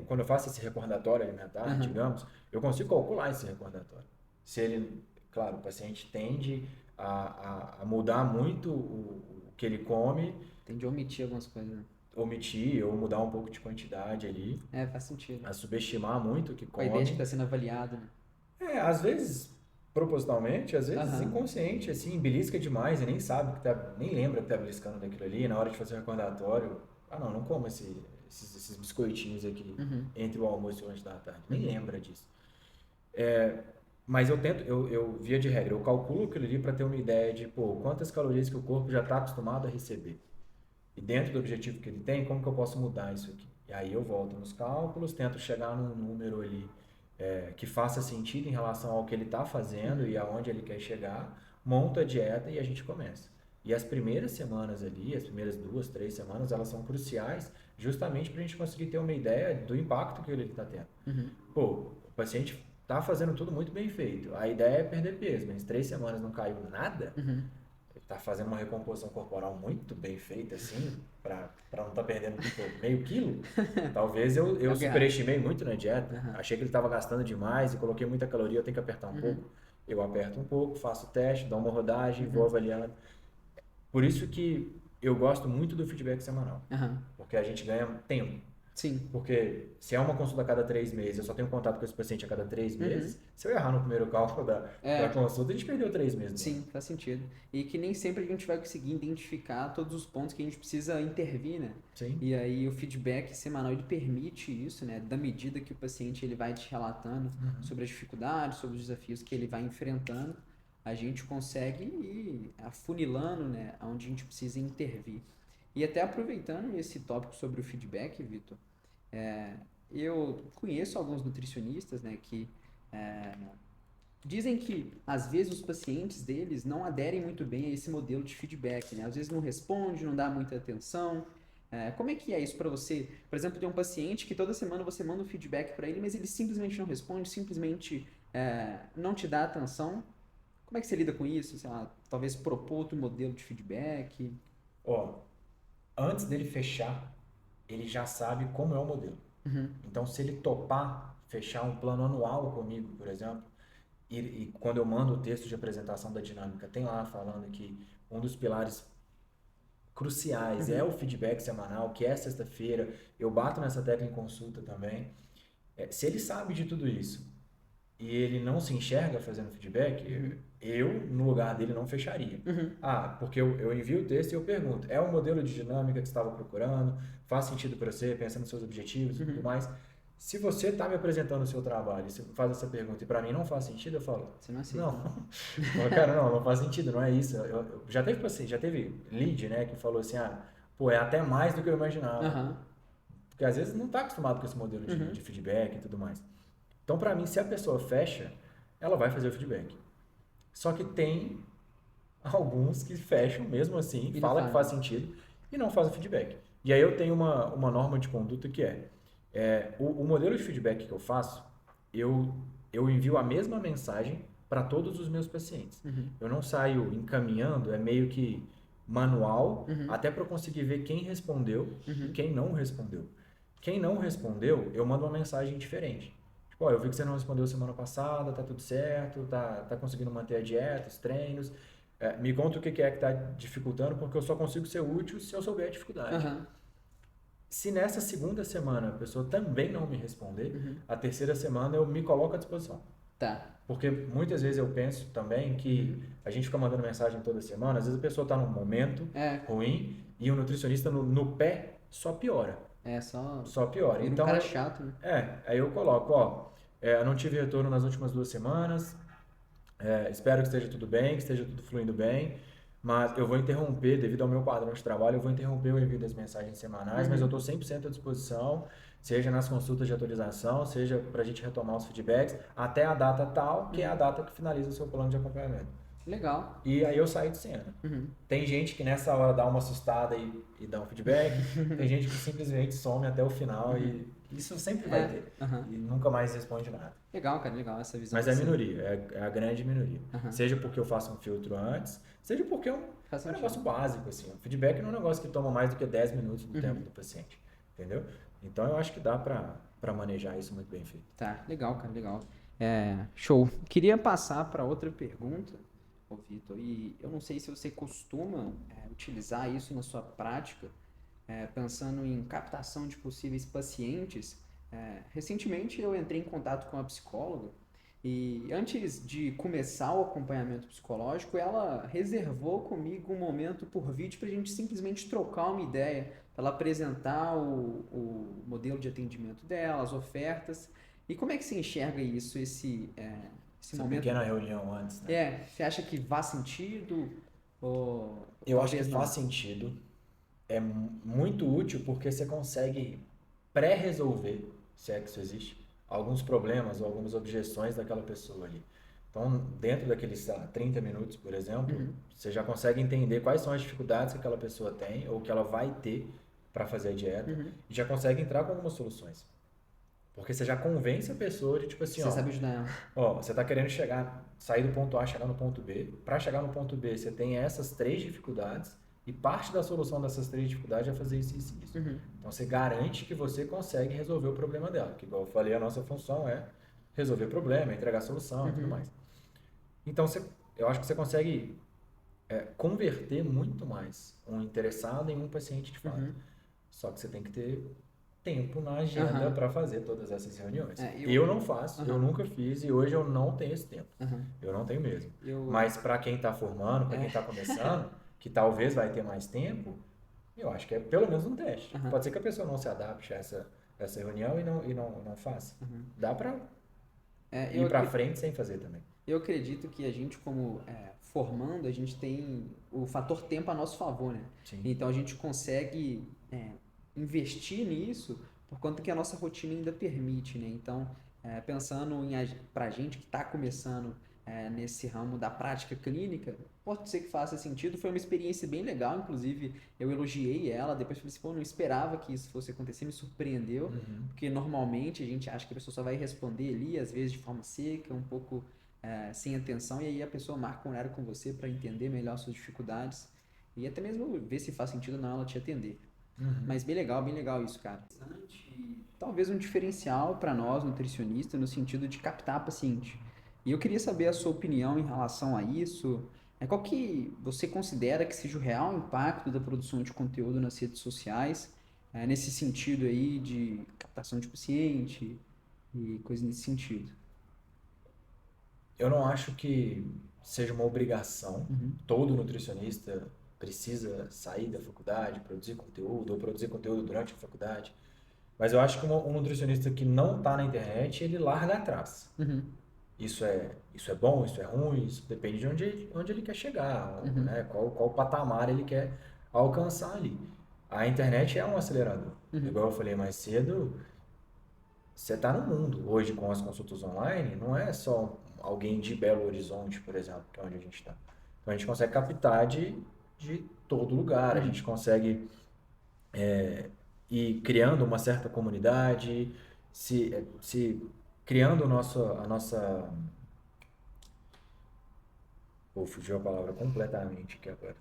quando eu faço esse recordatório alimentar, digamos, eu consigo calcular esse recordatório. Se ele, claro, o paciente tende a mudar muito o que ele come. Tende a omitir algumas coisas, né? omitir ou mudar um pouco de quantidade ali, Faz sentido. a subestimar muito o que Com a ideia de que come. tá sendo avaliado, né? Às vezes propositalmente, às vezes Aham. inconsciente, assim, belisca demais e nem sabe que tá, nem lembra que tá beliscando daquilo ali, na hora de fazer o recordatório, não como esses biscoitinhos aqui Uhum. entre o almoço e o lanche da tarde, nem Uhum. lembra disso. Mas eu via de regra, eu calculo aquilo ali para ter uma ideia de, quantas calorias que o corpo já está acostumado a receber. E dentro do objetivo que ele tem, como que eu posso mudar isso aqui? E aí eu volto nos cálculos, tento chegar num número ali que faça sentido em relação ao que ele está fazendo e aonde ele quer chegar, monto a dieta e a gente começa. E as primeiras semanas ali, as primeiras 2, 3 semanas, elas são cruciais justamente para a gente conseguir ter uma ideia do impacto que ele está tendo. Uhum. O paciente está fazendo tudo muito bem feito. A ideia é perder peso, mas 3 semanas não caiu nada, Uhum. ele está fazendo uma recomposição corporal muito bem feita, assim, para não estar perdendo meio quilo. Talvez eu superestimei muito na dieta. Uhum. Achei que ele estava gastando demais e coloquei muita caloria, eu tenho que apertar um pouco. Eu aperto um pouco, faço o teste, dou uma rodagem, vou avaliando. Por isso que eu gosto muito do feedback semanal. Uhum. Porque a gente ganha tempo. Sim. Porque se é uma consulta a cada 3 meses, eu só tenho contato com esse paciente a cada 3 meses, se eu errar no primeiro cálculo da consulta, a gente perdeu 3 meses. Sim, faz sentido. E que nem sempre a gente vai conseguir identificar todos os pontos que a gente precisa intervir, né? Sim. E aí o feedback semanal, ele permite isso, né? Da medida que o paciente ele vai te relatando sobre as dificuldades, sobre os desafios que ele vai enfrentando, a gente consegue ir afunilando, né? Onde a gente precisa intervir. E até aproveitando esse tópico sobre o feedback, Vitor, eu conheço alguns nutricionistas, né, que dizem que às vezes os pacientes deles não aderem muito bem a esse modelo de feedback, né? Às vezes não responde, não dá muita atenção. Como é que é isso para você? Por exemplo, tem um paciente que toda semana você manda um feedback para ele, mas ele simplesmente não responde, simplesmente não te dá atenção. Como é que você lida com isso? Sei lá, talvez propor outro modelo de feedback? Antes dele fechar, ele já sabe como é o modelo. Então, se ele topar fechar um plano anual comigo, por exemplo, e quando eu mando o texto de apresentação da dinâmica, tem lá falando que um dos pilares cruciais é o feedback semanal, que é sexta-feira, eu bato nessa tecla em consulta também. Se ele sabe de tudo isso e ele não se enxerga fazendo feedback, eu, no lugar dele, não fecharia. Porque eu envio o texto e eu pergunto, é o modelo de dinâmica que você estava procurando? Faz sentido para você, pensando nos seus objetivos e tudo mais? Se você está me apresentando o seu trabalho e você faz essa pergunta e para mim não faz sentido, eu falo, Você não aceita. Não. Cara, não faz sentido, não é isso. Eu já teve lead, né, que falou assim, é até mais do que eu imaginava. Porque às vezes não está acostumado com esse modelo de feedback e tudo mais. Então, para mim, se a pessoa fecha, ela vai fazer o feedback. Só que tem alguns que fecham mesmo assim, fala que faz sentido e não faz o feedback. E aí eu tenho uma norma de conduta que o modelo de feedback que eu faço, eu envio a mesma mensagem para todos os meus pacientes. Eu não saio encaminhando, é meio que manual, até para eu conseguir ver quem respondeu e quem não respondeu. Quem não respondeu, eu mando uma mensagem diferente. Tipo, eu vi que você não respondeu semana passada, tá tudo certo, tá conseguindo manter a dieta, os treinos. Me conta o que é que tá dificultando, porque eu só consigo ser útil se eu souber a dificuldade. Se nessa segunda semana a pessoa também não me responder, a terceira semana eu me coloco à disposição. Tá. Porque muitas vezes eu penso também que a gente fica mandando mensagem toda semana, às vezes a pessoa está num momento ruim e o nutricionista no pé só piora. Só piora. Então, um cara chato, né? Aí eu coloco, eu não tive retorno nas últimas 2 semanas, espero que esteja tudo bem, que esteja tudo fluindo bem, mas eu vou interromper, devido ao meu padrão de trabalho, eu vou interromper o envio das mensagens semanais, mas eu estou 100% à disposição, seja nas consultas de atualização, seja para a gente retomar os feedbacks, até a data tal, que é a data que finaliza o seu plano de acompanhamento. Legal. E aí eu saí de cena. Tem gente que nessa hora dá uma assustada e dá um feedback, tem gente que simplesmente some até o final e isso sempre vai ter. E nunca mais responde nada. Legal, cara, legal essa visão. Mas é a minoria, é a grande minoria. Seja porque eu faço um filtro antes, seja porque é um negócio básico, assim. O feedback não é um negócio que toma mais do que 10 minutos do tempo do paciente, entendeu? Então eu acho que dá pra manejar isso muito bem feito. Tá, legal, cara, legal. Show. Queria passar para outra pergunta, Vitor, e eu não sei se você costuma utilizar isso na sua prática, pensando em captação de possíveis pacientes, recentemente eu entrei em contato com uma psicóloga e antes de começar o acompanhamento psicológico, ela reservou comigo um momento por vídeo para a gente simplesmente trocar uma ideia, para ela apresentar o modelo de atendimento dela, as ofertas. E como é que você enxerga isso, esse Essa momento? pequena reunião antes, né? Você acha que faz sentido? Ou Eu acho que talvez não? faz sentido. É muito útil porque você consegue pré-resolver, se é que isso existe, alguns problemas ou algumas objeções daquela pessoa ali. Então, dentro daqueles, sei lá, 30 minutos, por exemplo, você já consegue entender quais são as dificuldades que aquela pessoa tem ou que ela vai ter para fazer a dieta e já consegue entrar com algumas soluções. Porque você já convence a pessoa de tipo assim, Você sabe ajudar ela. você está querendo sair do ponto A, chegar no ponto B. Para chegar no ponto B, você tem essas três dificuldades e parte da solução dessas três dificuldades é fazer isso e isso. Então você garante que você consegue resolver o problema dela. Que, igual eu falei, a nossa função é resolver problema, entregar solução e tudo mais. Então eu acho que você consegue converter muito mais um interessado em um paciente de fato. Só que você tem que ter tempo na agenda para fazer todas essas reuniões. Eu não faço, eu nunca fiz e hoje eu não tenho esse tempo. Eu não tenho mesmo. Mas para quem está formando, para quem está começando, que talvez vai ter mais tempo, eu acho que é pelo menos um teste. Pode ser que a pessoa não se adapte a essa reunião e não faça. Dá para ir para frente sem fazer também. Eu acredito que a gente, como formando, a gente tem o fator tempo a nosso favor, né? Sim. Então a gente consegue investir nisso por conta que a nossa rotina ainda permite, né? Então, pensando pra gente que está começando nesse ramo da prática clínica, pode ser que faça sentido. Foi uma experiência bem legal, inclusive eu elogiei ela, depois falei assim, pô, não esperava que isso fosse acontecer, me surpreendeu, porque normalmente a gente acha que a pessoa só vai responder ali, às vezes de forma seca, um pouco sem atenção, e aí a pessoa marca um horário com você para entender melhor suas dificuldades e até mesmo ver se faz sentido ou não ela te atender. Mas bem legal isso, cara. E talvez um diferencial para nós, nutricionistas, no sentido de captar paciente. E eu queria saber a sua opinião em relação a isso. Qual que você considera que seja o real impacto da produção de conteúdo nas redes sociais, nesse sentido aí de captação de paciente e coisas nesse sentido? Eu não acho que seja uma obrigação. Todo nutricionista precisa sair da faculdade, produzir conteúdo, ou produzir conteúdo durante a faculdade. Mas eu acho que um nutricionista que não está na internet, ele larga atrás. Isso é bom, isso é ruim, isso depende de onde ele quer chegar, né? Qual patamar ele quer alcançar ali. A internet é um acelerador. Igual eu falei mais cedo, você está no mundo. Hoje, com as consultas online, não é só alguém de Belo Horizonte, por exemplo, que é onde a gente está. Então, a gente consegue captar de todo lugar. A gente consegue ir criando uma certa comunidade, se criando a nossa... Pô, fugiu a palavra completamente aqui agora.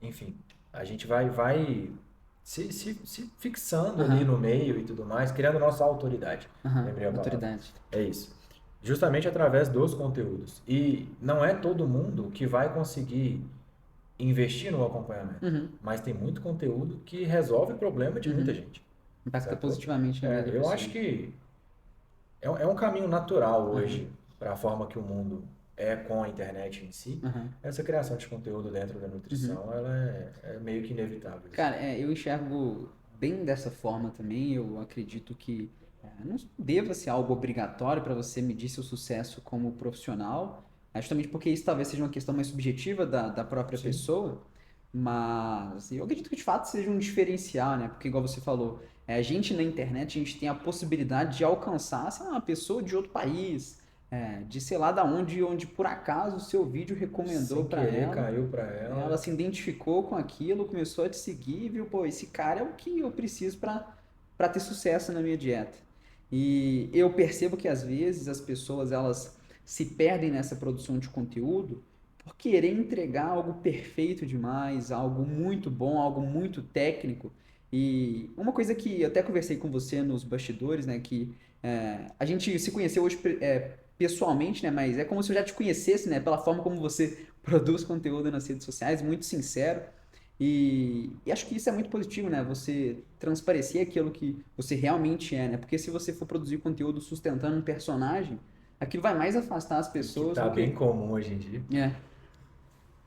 Enfim, a gente vai se fixando ali no meio e tudo mais, criando nossa autoridade. Lembrei a palavra. Autoridade. É isso. Justamente através dos conteúdos. E não é todo mundo que vai conseguir investir no acompanhamento. Mas tem muito conteúdo que resolve o problema de muita gente. Impacta positivamente na vida da Eu pessoa. acho que é um caminho natural hoje para a forma que o mundo é com a internet em si. Essa criação de conteúdo dentro da nutrição, ela é meio que inevitável. Cara, eu enxergo bem dessa forma também. Eu acredito que não deva ser algo obrigatório para você medir seu sucesso como profissional, justamente porque isso talvez seja uma questão mais subjetiva da própria pessoa, mas eu acredito que de fato seja um diferencial, né? Porque igual você falou, a gente na internet, a gente tem a possibilidade de alcançar, sei lá, uma pessoa de outro país, de sei lá da onde por acaso o seu vídeo recomendou para ela. Caiu para ela. Ela se identificou com aquilo, começou a te seguir e viu, pô, esse cara é o que eu preciso para ter sucesso na minha dieta. E eu percebo que às vezes as pessoas elas se perdem nessa produção de conteúdo por querer entregar algo perfeito demais, algo muito bom, algo muito técnico. E uma coisa que eu até conversei com você nos bastidores, né, que a gente se conheceu hoje pessoalmente, né, mas é como se eu já te conhecesse, né, pela forma como você produz conteúdo nas redes sociais, muito sincero. E acho que isso é muito positivo, né? Você transparecer aquilo que você realmente é, né? Porque se você for produzir conteúdo sustentando um personagem, aquilo vai mais afastar as E que pessoas tá do bem que... comum hoje em dia. É,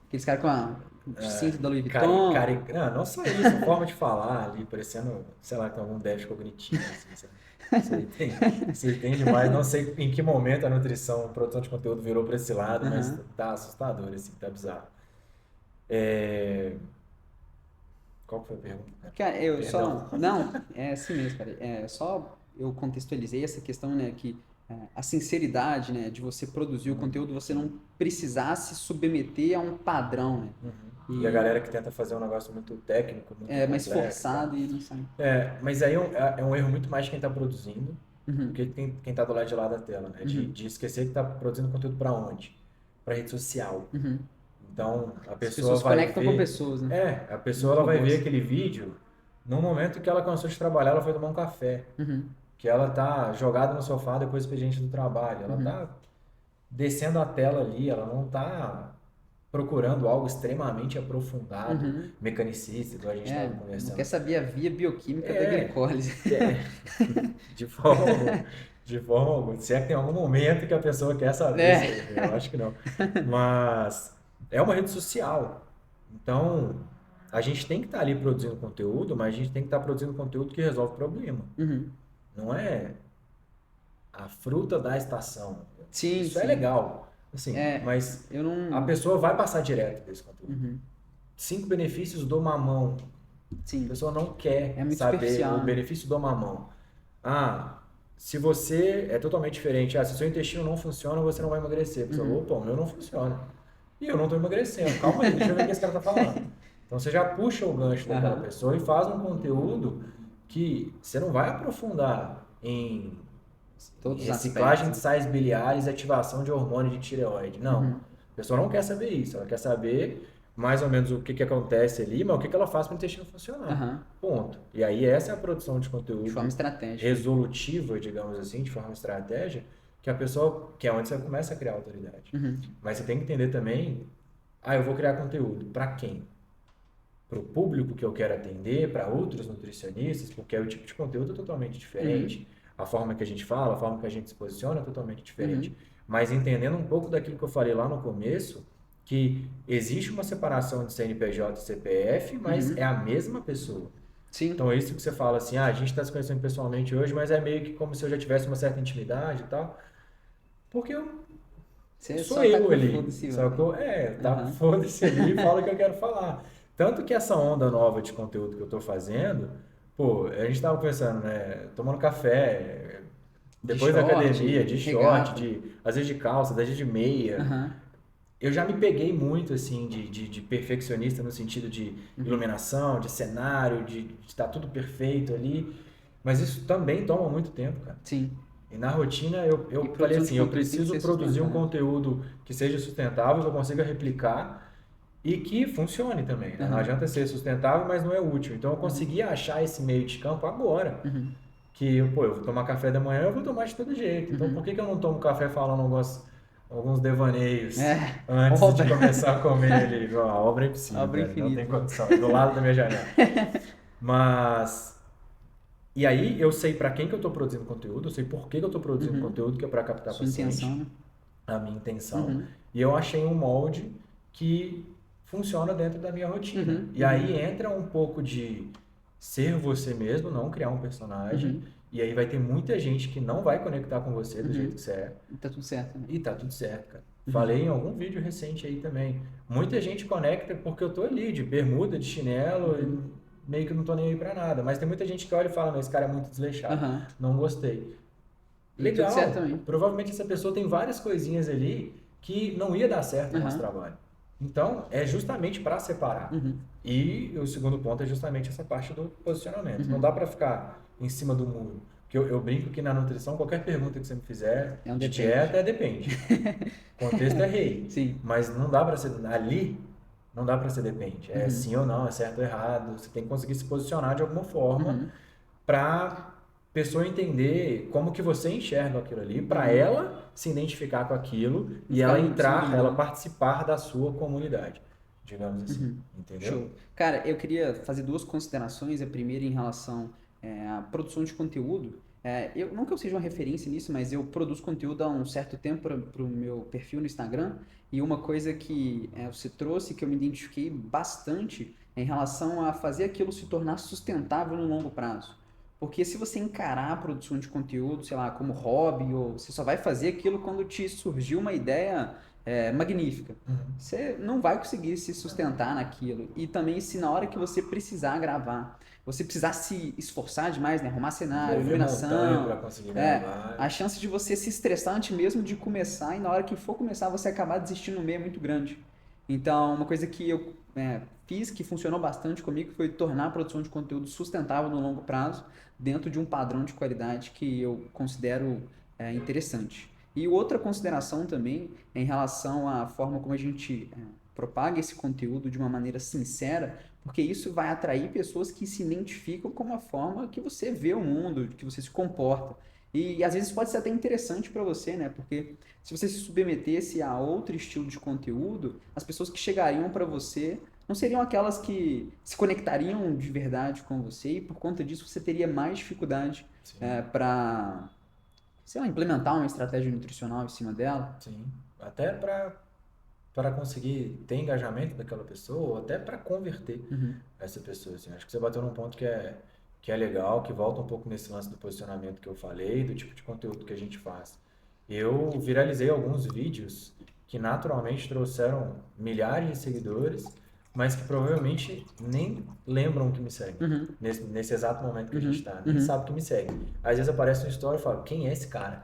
aqueles caras com o cinto da Louis Cari... Vuitton. Não só isso, a forma de falar ali, parecendo, sei lá, tem algum déficit cognitivo, assim, sabe? Isso aí tem demais. Não sei em que momento a nutrição, a produção de conteúdo virou para esse lado, mas Aham. tá assustador, assim, tá bizarro. É... Qual que foi a pergunta, cara? Cara, eu Perdão. só. Não, é assim mesmo, cara. É só eu contextualizei essa questão, né, que a sinceridade, né, de você produzir o conteúdo, você não precisar se submeter a um padrão, né? Uhum. E a E galera que tenta fazer um negócio muito técnico, muito é mais complexo, tá? forçado e não sai. Mas aí é um erro muito mais de quem está produzindo do Uhum, que quem está do lado de lá da tela, né? De, uhum, de esquecer que está produzindo conteúdo para onde? Para rede social. uhum. Então, a As pessoa pessoas vai conectam com ver. pessoas, né? A pessoa Não ela vai ver robôs. aquele vídeo no momento que ela cansou de trabalhar, ela foi tomar um café. Uhum, Que ela tá jogada no sofá depois do expediente do trabalho. Ela uhum, tá descendo a tela ali, ela não tá procurando algo extremamente aprofundado, uhum. mecanicista, igual a gente estava Não quer conversando. saber a via bioquímica da É, glicólise. é, de forma alguma. De forma alguma. Se é que tem algum momento que a pessoa quer saber isso É. aí, eu acho que não. Mas é uma rede social. Então, a gente tem que estar ali produzindo conteúdo, mas a gente tem que estar produzindo conteúdo que resolve problema. Uhum. Não é a fruta da estação. Sim, Isso é sim. legal, assim, É, mas eu a não. pessoa vai passar direto desse conteúdo. Uhum. 5 benefícios do mamão. A Sim. pessoa não É quer muito saber o superficial, né? benefício do mamão. Ah, se você é totalmente diferente, se o seu intestino não funciona, você não vai emagrecer. A pessoa, Uhum. opa, o meu não funciona. E eu não estou emagrecendo. Calma aí, deixa eu ver o que esse cara está falando. Então você já puxa o gancho daquela Aham. pessoa e faz um conteúdo que você não vai aprofundar em Todos os aspectos, reciclagem de né? sais biliares e ativação de hormônio de tireoide. Não. Uhum. A pessoa não quer saber isso. Ela quer saber mais ou menos o que acontece ali, mas o que ela faz para o intestino funcionar. Aham. Ponto. E aí essa é a produção de De forma conteúdo estratégica. resolutiva, digamos assim, de forma estratégia, que a pessoa, que é onde você começa a criar autoridade. Uhum. Mas você tem que entender também, eu vou criar conteúdo. Para quem? Para o público que eu quero atender, para outros nutricionistas, porque o tipo de conteúdo é totalmente Uhum. diferente, a forma que a gente fala, a forma que a gente se posiciona é totalmente diferente. Uhum. Mas entendendo um pouco daquilo que eu falei lá no começo, que existe uma separação de CNPJ e CPF, mas é Uhum. a mesma pessoa. Sim. Então é isso que você fala assim, a gente está se conhecendo pessoalmente hoje, mas é meio que como se eu já tivesse uma certa intimidade e tal, porque Você sou só tá eu com ali, foda-se, mano. sacou? Tá, Aham. foda-se ali e fala o que eu quero falar. Tanto que essa onda nova de conteúdo que eu tô fazendo, pô, a gente tava pensando, né, tomando café, De depois da short, academia, de short, regata. às vezes de calça, às vezes de meia. Aham. Eu já me peguei muito, assim, de perfeccionista no sentido de Uhum. iluminação, de cenário, de estar tudo perfeito ali. Mas isso também toma muito tempo, cara. Sim. E na rotina E eu falei produção de assim, eu conteúdo tem que preciso ser produzir um sustentável. conteúdo que seja sustentável, que eu consiga replicar e que funcione também, né? Não Aham. adianta ser sustentável, mas não é útil. Então eu Uhum. consegui achar esse meio de campo agora. Uhum. Que, pô, eu vou tomar café da manhã, eu vou tomar de todo jeito. Então por Uhum. que que eu não tomo café falando alguns devaneios É. antes de Obra. começar a comer ali? A obra é impossível, Obra cara. Não tem infinita. condição. É do lado da minha janela. Mas e aí eu sei para quem que eu estou produzindo conteúdo, eu sei por que que eu estou produzindo Uhum. conteúdo, que é para captar Sua intenção, paciente, né? a minha intenção. Uhum. E eu achei um molde que funciona dentro da minha rotina. Uhum. E aí Uhum. entra um pouco de ser você mesmo, não criar um personagem. Uhum. E aí vai ter muita gente que não vai conectar com você do jeito Uhum. que você é. E tá tudo certo, né? E tá tudo certo, cara. Uhum. Falei em algum vídeo recente aí também. Muita gente conecta porque eu tô ali, de bermuda, de chinelo, Uhum. e meio que não tô nem aí pra nada. Mas tem muita gente que olha e fala, não, esse cara é muito desleixado. Aham. Não gostei. E tudo certo Legal. também. Provavelmente essa pessoa tem várias coisinhas ali que não ia dar certo no nosso Aham. trabalho. Então, é justamente para separar. Uhum. E o segundo ponto é justamente essa parte do posicionamento. Não dá Uhum. para ficar em cima do muro. Porque eu brinco que na nutrição, qualquer pergunta que você me fizer É um de depende. dieta depende. Contexto é rei. Sim. Mas não dá para ser ali, não dá para ser depende. É Uhum. sim ou não, é certo ou errado. Você tem que conseguir se posicionar de alguma forma Uhum. para pessoa entender como que você enxerga aquilo ali, para Uhum. ela se identificar com aquilo Não e ficar ela sem entrar, dúvida, ela né? participar da sua comunidade. digamos assim, entendeu? Show. Cara, eu queria fazer duas considerações. A primeira em relação à produção de conteúdo. Não que eu seja uma referência nisso, mas eu produzo conteúdo há um certo tempo para o meu perfil no Instagram. E uma coisa que você trouxe, que eu me identifiquei bastante, é em relação a fazer aquilo se tornar sustentável no longo prazo. Porque se você encarar a produção de conteúdo, sei lá, como hobby, ou você só vai fazer aquilo quando te surgiu uma ideia magnífica, você não vai conseguir se sustentar naquilo. E também se na hora que você precisar gravar, você precisar se esforçar demais, né? Arrumar cenário, Mover montanha para iluminação, conseguir gravar. a chance de você se estressar antes mesmo de começar e na hora que for começar você acabar desistindo no meio é muito grande. Então, uma coisa que eu fiz que funcionou bastante comigo foi tornar a produção de conteúdo sustentável no longo prazo, dentro de um padrão de qualidade que eu considero interessante. E outra consideração também é em relação à forma como a gente propaga esse conteúdo de uma maneira sincera, porque isso vai atrair pessoas que se identificam com a forma que você vê o mundo, que você se comporta. E às vezes pode ser até interessante para você, né? Porque se você se submetesse a outro estilo de conteúdo, as pessoas que chegariam para você não seriam aquelas que se conectariam de verdade com você e por conta disso você teria mais dificuldade para, sei lá, implementar uma estratégia nutricional em cima dela. Sim, até para conseguir ter engajamento daquela pessoa, ou até para converter essa pessoa. Assim. Acho que você bateu num ponto que é legal, que volta um pouco nesse lance do posicionamento que eu falei, do tipo de conteúdo que a gente faz. Eu viralizei alguns vídeos que naturalmente trouxeram milhares de seguidores, mas que provavelmente nem lembram que me seguem. Nesse exato momento que a gente está, nem sabe que me segue. Às vezes aparece uma história e fala, quem é esse cara?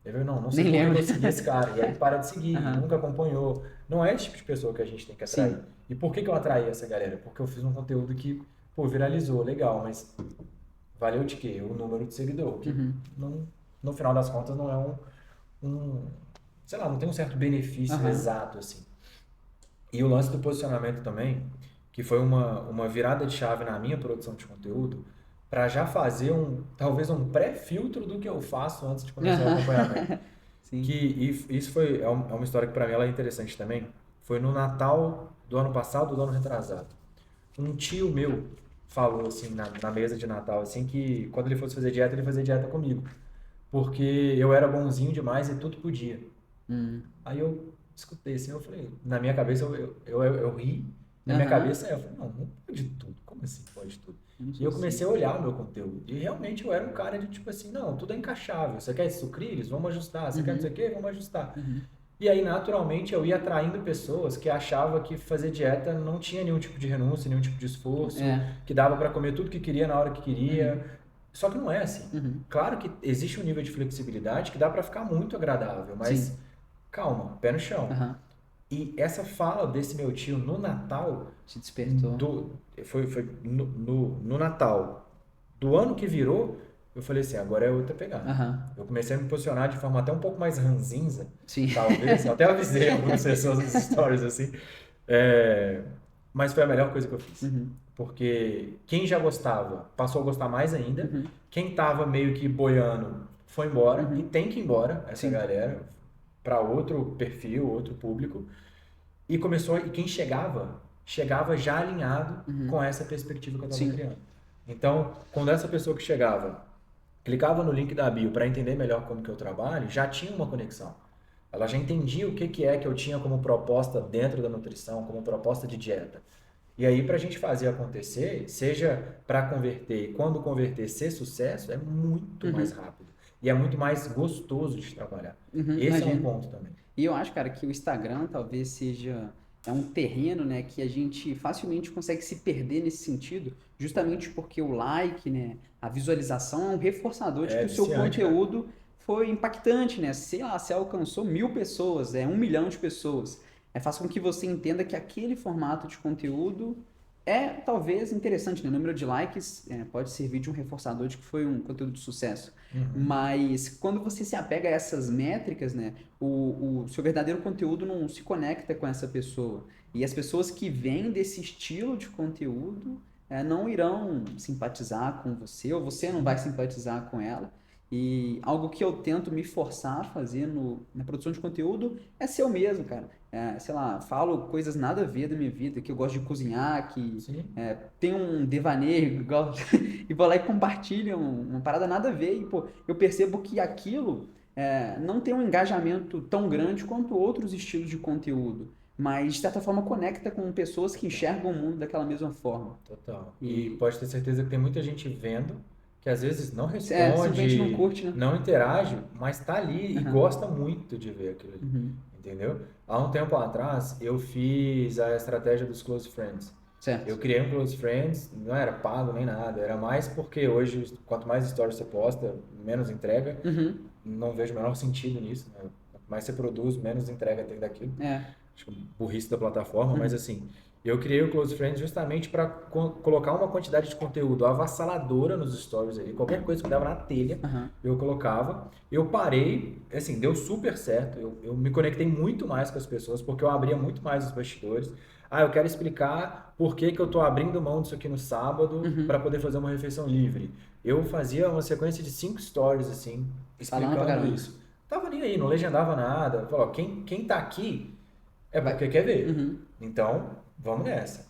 Eu não sei como eu segui esse cara. E aí para de seguir, nunca acompanhou. Não é esse tipo de pessoa que a gente tem que atrair. Sim. E por que eu atraí essa galera? Porque eu fiz um conteúdo que, viralizou, legal, mas valeu de quê? O número de seguidor. Que no final das contas não é sei lá, não tem um certo benefício exato, assim. E o lance do posicionamento também, que foi uma virada de chave na minha produção de conteúdo, para já fazer talvez um pré-filtro do que eu faço antes de começar o acompanhamento. Sim. Que isso é uma história que para mim ela é interessante também. Foi no Natal do ano passado, do ano retrasado. Um tio meu falou assim na mesa de Natal assim que quando ele fosse fazer dieta, ele fazia dieta comigo. Porque eu era bonzinho demais e tudo podia. Aí eu escutei assim, eu falei, na minha cabeça eu ri. Na minha cabeça eu falei, não pode tudo. Como assim pode tudo? E eu comecei a olhar o meu conteúdo. E realmente eu era um cara de tipo assim, não, tudo é encaixável. Você quer sucrilhos? Vamos ajustar. Você quer não sei o quê? Vamos ajustar. E aí, naturalmente, eu ia atraindo pessoas que achavam que fazer dieta não tinha nenhum tipo de renúncia, nenhum tipo de esforço, que dava para comer tudo que queria na hora que queria. Só que não é assim. Claro que existe um nível de flexibilidade que dá para ficar muito agradável, mas calma, pé no chão. E essa fala desse meu tio no Natal... Te despertou. Foi no Natal do ano que virou, eu falei assim, agora é outra pegada. Eu comecei a me posicionar de forma até um pouco mais ranzinza, talvez. Eu até avisei algumas pessoas nas stories, assim. Mas foi a melhor coisa que eu fiz. Porque quem já gostava passou a gostar mais ainda. Quem tava meio que boiando foi embora. E tem que ir embora, essa galera, para outro perfil, outro público. E quem chegava já alinhado com essa perspectiva que eu estava criando. Então, quando essa pessoa que chegava, clicava no link da bio para entender melhor como que eu trabalho, já tinha uma conexão. Ela já entendia o que é que eu tinha como proposta dentro da nutrição, como proposta de dieta. E aí, para a gente fazer acontecer, seja para converter e quando converter ser sucesso, é muito mais rápido. E é muito mais gostoso de trabalhar. Esse é um ponto também. E eu acho, cara, que o Instagram talvez seja um terreno, né, que a gente facilmente consegue se perder nesse sentido, justamente porque o like, né, a visualização é um reforçador de que o seu conteúdo foi impactante, né? Sei lá, você alcançou 1000 pessoas, 1 milhão de pessoas. Faz com que você entenda que aquele formato de conteúdo talvez interessante, né? O número de likes pode servir de um reforçador de que foi um conteúdo de sucesso. Mas quando você se apega a essas métricas, né? O seu verdadeiro conteúdo não se conecta com essa pessoa. E as pessoas que vêm desse estilo de conteúdo não irão simpatizar com você, ou você não vai simpatizar com ela. E algo que eu tento me forçar a fazer na produção de conteúdo é ser eu mesmo, cara. Sei lá, falo coisas nada a ver da minha vida, que eu gosto de cozinhar, que Sim. tenho um devaneio, e vou lá e compartilho uma parada nada a ver. E, pô, eu percebo que aquilo não tem um engajamento tão grande quanto outros estilos de conteúdo, mas de certa forma conecta com pessoas que enxergam o mundo daquela mesma forma. Total. E E pode ter certeza que tem muita gente vendo que às vezes não simplesmente não responde, curte, né? não interage, mas tá ali e Aham. gosta muito de ver aquilo ali. Uhum. Entendeu? Há um tempo atrás eu fiz a estratégia dos close friends. Certo. Eu criei um close friends, não era pago nem nada, era mais porque hoje quanto mais stories você posta, menos entrega. Uhum. Não vejo o menor sentido nisso, né? Quanto mais você produz, menos entrega tem daquilo. É. Acho que burrice da plataforma, mas Uhum. assim, eu criei o Close Friends justamente para colocar uma quantidade de conteúdo avassaladora nos stories ali, qualquer coisa que dava na telha, Aham. eu colocava. Eu parei, assim, deu super certo, eu me conectei muito mais com as pessoas, porque eu abria muito mais os bastidores. Ah, eu quero explicar por que que eu tô abrindo mão disso aqui no sábado para Uhum. poder fazer uma refeição livre. Eu fazia uma sequência de 5 stories, assim, Falando pra explicando caramba. isso. Tava nem aí, não legendava nada. Falou, ó, quem tá aqui é Vai. porque quer ver. Uhum. Então, vamos nessa.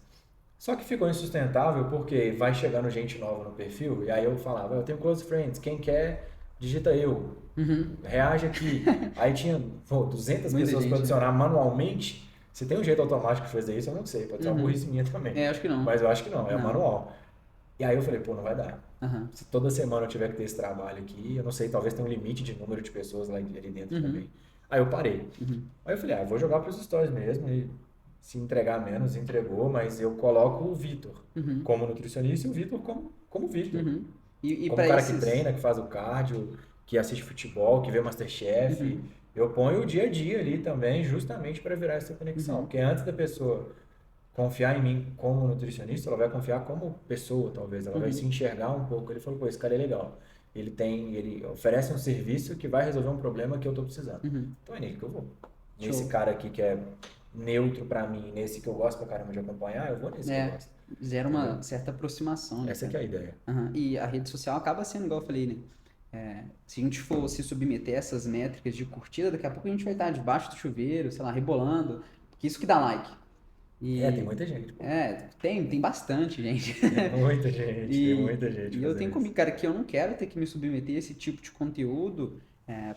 Só que ficou insustentável porque vai chegando gente nova no perfil, e aí eu falava, eu tenho close friends, quem quer, digita eu, Uhum. reage aqui. Aí tinha 200 Muita pessoas para gente, né? adicionar manualmente. Se tem um jeito automático de fazer isso, eu não sei, pode ser uma Uhum. burrice minha também. Acho que não. Mas eu acho que não, é Não. manual. E aí eu falei, pô, não vai dar. Aham. Se toda semana eu tiver que ter esse trabalho aqui, eu não sei, talvez tenha um limite de número de pessoas lá ali dentro Uhum. também. Aí eu parei. Uhum. Aí eu falei, eu vou jogar para os stories mesmo e se entregar menos, entregou, mas eu coloco o Vitor Uhum. como nutricionista e o Vitor como Vitor. Uhum. E Como para cara que esses. treina, que faz o cardio, que assiste futebol, que vê MasterChef, Uhum. eu ponho o dia a dia ali também, justamente para virar essa conexão. Uhum. Porque antes da pessoa confiar em mim como nutricionista, ela vai confiar como pessoa, talvez. Ela vai se Uhum. enxergar um pouco. Ele falou, pô, esse cara é legal. Ele oferece um serviço que vai resolver um problema que eu tô precisando. Uhum. Então é nele que eu vou. Nesse Show. cara aqui que é neutro pra mim, nesse que eu gosto pra caramba de acompanhar, eu vou nesse que eu É, gosto. gera Entendeu? uma certa aproximação, né, Essa que cara? é a ideia. Aham. E a rede social acaba sendo, igual eu falei, né? Se a gente for se submeter a essas métricas de curtida, daqui a pouco a gente vai estar debaixo do chuveiro, sei lá, rebolando, porque isso que dá like. É, tem E muita gente, pô. tem bastante gente. Tem E, muita gente e eu tenho fazendo isso. comigo, cara, que eu não quero ter que me submeter a esse tipo de conteúdo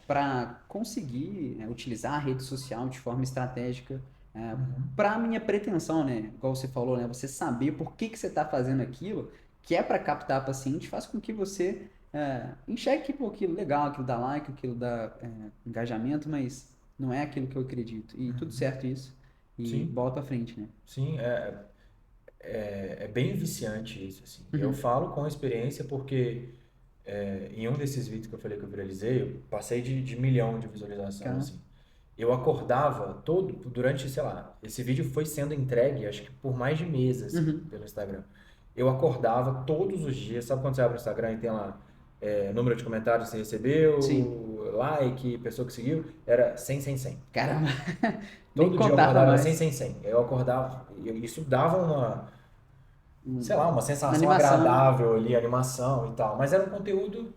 para conseguir utilizar a rede social de forma estratégica Uhum. para a minha pretensão, né? Igual você falou, né? Você saber por que que você está fazendo aquilo, que é para captar paciente, faz com que você enxergue que pô, aquilo legal, aquilo dá like, aquilo dá engajamento, mas não é aquilo que eu acredito. E tudo certo isso. E Sim, bola para frente, né? sim, é bem viciante isso, assim. Eu Uhum. falo com experiência porque em um desses vídeos que eu falei que eu viralizei, eu passei de 1 milhão de visualização, Caramba. assim. Eu acordava durante, sei lá, esse vídeo foi sendo entregue, acho que por mais de mês, assim, Uhum. pelo Instagram. Eu acordava todos os dias, sabe quando você abre o Instagram e tem lá número de comentários que você Sim. recebeu, like, pessoa que seguiu, era 100, 100, 100. Caramba. Nem Todo dia eu contava acordava, era 100, mais. 100, 100. Eu acordava, e isso dava sei lá, uma Uma sensação animação, né? agradável ali, animação e tal. Mas era um conteúdo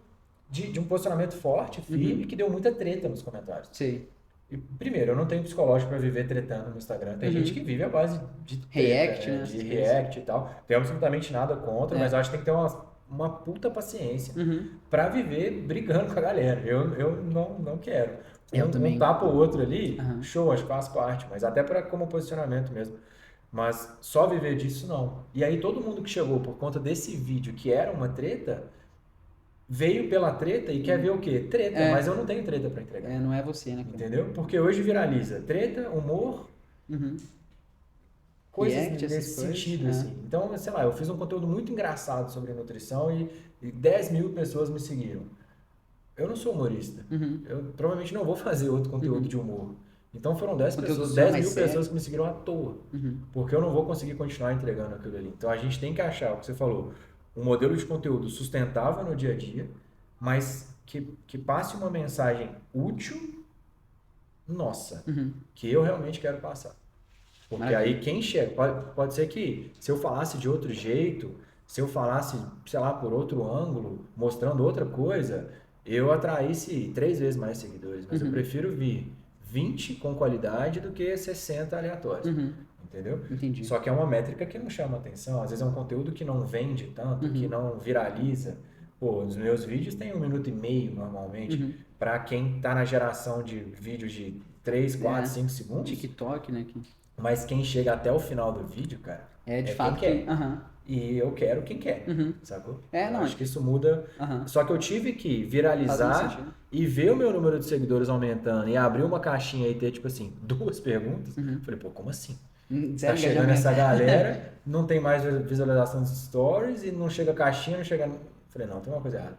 de um posicionamento forte, firme, Uhum. que deu muita treta nos comentários. Sei. E, primeiro, eu não tenho psicológico para viver tretando no Instagram. Tem gente que Uhum. vive à base de treta, React, né? né? De Essas coisas. react e tal. Tenho absolutamente nada contra, mas eu É. acho que tem que ter uma puta paciência Uhum. para viver brigando com a galera. Eu não quero. Eu Um também. tapa ou outro ali, Aham. show, acho que faz parte, mas até para como posicionamento mesmo. Mas só viver disso não. E aí todo mundo que chegou por conta desse vídeo que era uma treta, veio pela treta e quer ver o quê? Treta, mas eu É. não tenho treta para entregar. Não é você, né, cara? Entendeu? Porque hoje viraliza treta, humor, Uhum. coisas React, essas nesse coisas. sentido, assim. Então, sei lá, eu fiz um conteúdo muito engraçado sobre nutrição e 10 mil pessoas me seguiram. Eu não sou humorista. Uhum. Eu provavelmente não vou fazer outro conteúdo de Uhum. humor. Então foram O 10 conteúdo pessoas, seu é 10 mais mil pessoas sério. que me seguiram à toa. Uhum. Porque eu não vou conseguir continuar entregando aquilo ali. Então a gente tem que achar, o que você falou, um modelo de conteúdo sustentável no dia a dia, mas que passe uma mensagem útil, nossa, Uhum. que eu realmente quero passar. Porque Maravilha. aí quem chega, pode ser que se eu falasse de outro jeito, se eu falasse, sei lá, por outro ângulo, mostrando outra coisa, eu atraísse 3 vezes mais seguidores, mas eu prefiro vir 20 com qualidade do que 60 aleatórios. Entendeu? Entendi. Só que é uma métrica que não chama atenção. Às vezes é um conteúdo que não vende tanto, que não viraliza. Pô, os meus vídeos têm 1 minuto e meio normalmente. Para quem tá na geração de vídeos de 3, 4, 5 segundos. TikTok, né? Mas quem chega até o final do vídeo, cara, É de é fato quem quer. Aham. E eu quero quem quer, sacou? É, Eu não. acho que isso muda. Aham. Só que eu tive que Faz muito viralizar sentido. e ver o meu número de seguidores aumentando e abrir uma caixinha e ter, tipo assim, 2 perguntas. Falei, pô, como assim? Tá Zero chegando engajamento. essa galera, não tem mais visualização dos stories e não chega caixinha, não chega. Falei, não, tem uma coisa errada.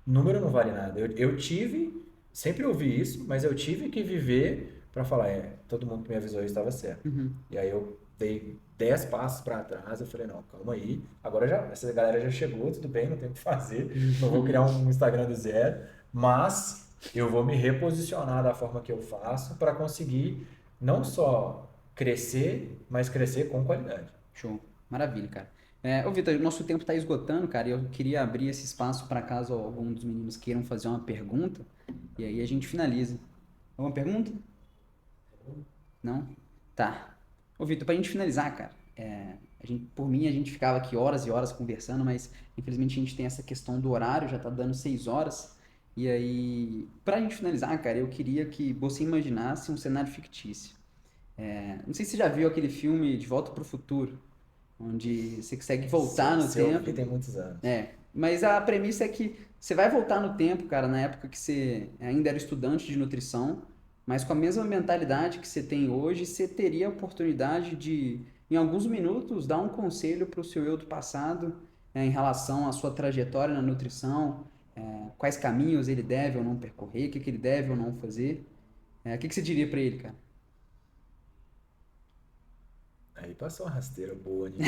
Número não vale nada. Eu tive, sempre ouvi isso, mas eu tive que viver pra falar, todo mundo que me avisou isso estava certo. E aí eu dei 10 passos pra trás, eu falei, não, calma aí. Agora já, essa galera já chegou, tudo bem, não tem o que fazer. Não vou criar um Instagram do zero, mas eu vou me reposicionar da forma que eu faço pra conseguir não só crescer, mas crescer com qualidade. Show. Maravilha, cara. Ô, Vitor, nosso tempo está esgotando, cara, e eu queria abrir esse espaço para caso algum dos meninos queiram fazer uma pergunta, e aí a gente finaliza. Alguma pergunta? Não? Tá. Ô, Vitor, pra gente finalizar, cara, por mim a gente ficava aqui horas e horas conversando, mas infelizmente a gente tem essa questão do horário, já tá dando 6 horas, e aí, pra gente finalizar, cara, eu queria que você imaginasse um cenário fictício. Não sei se você já viu aquele filme De Volta para o Futuro, onde você consegue voltar no Se eu vi, tempo. tem muitos anos. Mas a premissa é que você vai voltar no tempo, cara, na época que você ainda era estudante de nutrição, mas com a mesma mentalidade que você tem hoje, você teria a oportunidade de, em alguns minutos, dar um conselho para o seu eu do passado, em relação à sua trajetória na nutrição, quais caminhos ele deve ou não percorrer, o que ele deve ou não fazer. O que você diria para ele, cara? Aí passou uma rasteira boa ali.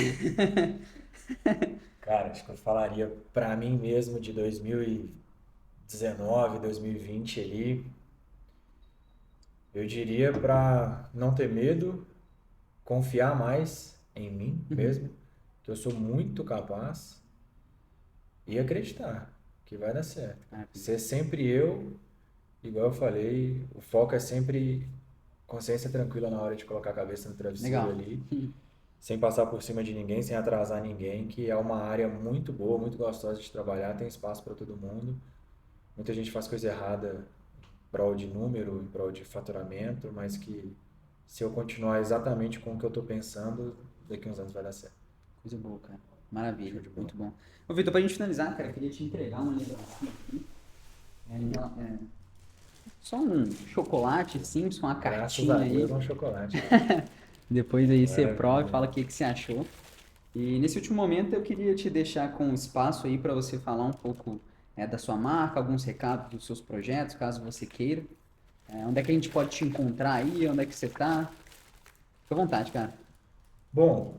Cara, acho que eu falaria pra mim mesmo de 2019, 2020 ali. Eu diria pra não ter medo, confiar mais em mim mesmo, que eu sou muito capaz e acreditar que vai dar certo. Ser sempre eu, igual eu falei, o foco é sempre consciência tranquila na hora de colocar a cabeça no travesseiro Legal. ali. Sem passar por cima de ninguém, sem atrasar ninguém, que é uma área muito boa, muito gostosa de trabalhar, tem espaço para todo mundo. Muita gente faz coisa errada em prol de número, em prol de faturamento, mas que se eu continuar exatamente com o que eu estou pensando, daqui a uns anos vai dar certo. Coisa boa, cara. Maravilha, Show de bola. muito bom. Ô, Vitor, pra gente finalizar, cara, eu queria te entregar uma lembrancinha aqui. Só um chocolate simples, uma Graças cartinha a aí. Deus, é um chocolate. Depois aí você Maravilha. prova e fala o que você achou. E nesse último momento eu queria te deixar com um espaço aí para você falar um pouco da sua marca, alguns recados dos seus projetos, caso você queira. Onde é que a gente pode te encontrar aí? Onde é que você tá? Fica à vontade, cara. Bom,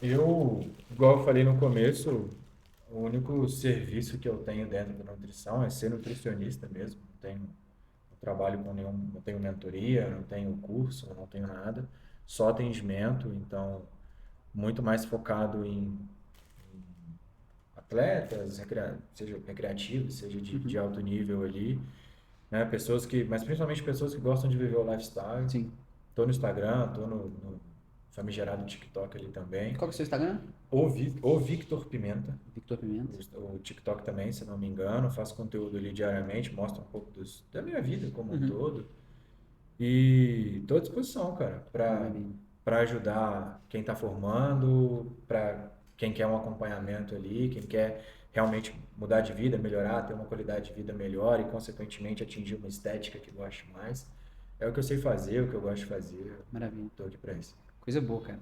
igual eu falei no começo, o único serviço que eu tenho dentro da nutrição é ser nutricionista mesmo. Não trabalho com não tenho mentoria, não tenho curso, não tenho nada, só atendimento, então muito mais focado em atletas, seja recreativos, seja de alto nível ali, né? Mas principalmente pessoas que gostam de viver o lifestyle. Sim. Tô no Instagram, tô no famigerado TikTok ali também. Qual que é o seu Instagram? O Victor Pimenta. Victor Pimenta. O TikTok também, se não me engano, faço conteúdo ali diariamente, mostro um pouco da minha vida como um todo. E estou à disposição, cara, para ajudar quem está formando, para quem quer um acompanhamento ali, quem quer realmente mudar de vida, melhorar, ter uma qualidade de vida melhor e, consequentemente, atingir uma estética que goste mais. É o que eu sei fazer, o que eu gosto de fazer. Maravilha. Estou aqui para isso. Coisa boa, cara.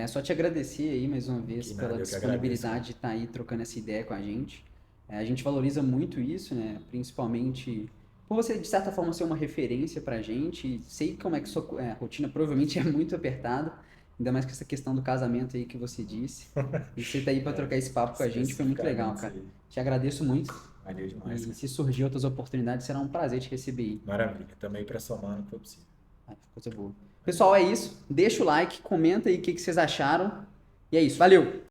Só te agradecer aí mais uma vez Que nada, pela eu que disponibilidade de estar aí trocando essa ideia com a gente. A gente valoriza muito isso, né? Principalmente por você, de certa forma, ser uma referência pra gente. Sei como é que sua rotina provavelmente é muito apertada, ainda mais com essa questão do casamento aí que você disse. E você tá aí pra trocar esse papo com a gente, foi muito legal, cara. Te agradeço muito. Valeu demais, E cara. se surgir outras oportunidades, será um prazer te receber aí. Maravilha. Também para somar no que for possível. Coisa boa. Pessoal, é isso. Deixa o like, comenta aí o que vocês acharam. E é isso. Valeu!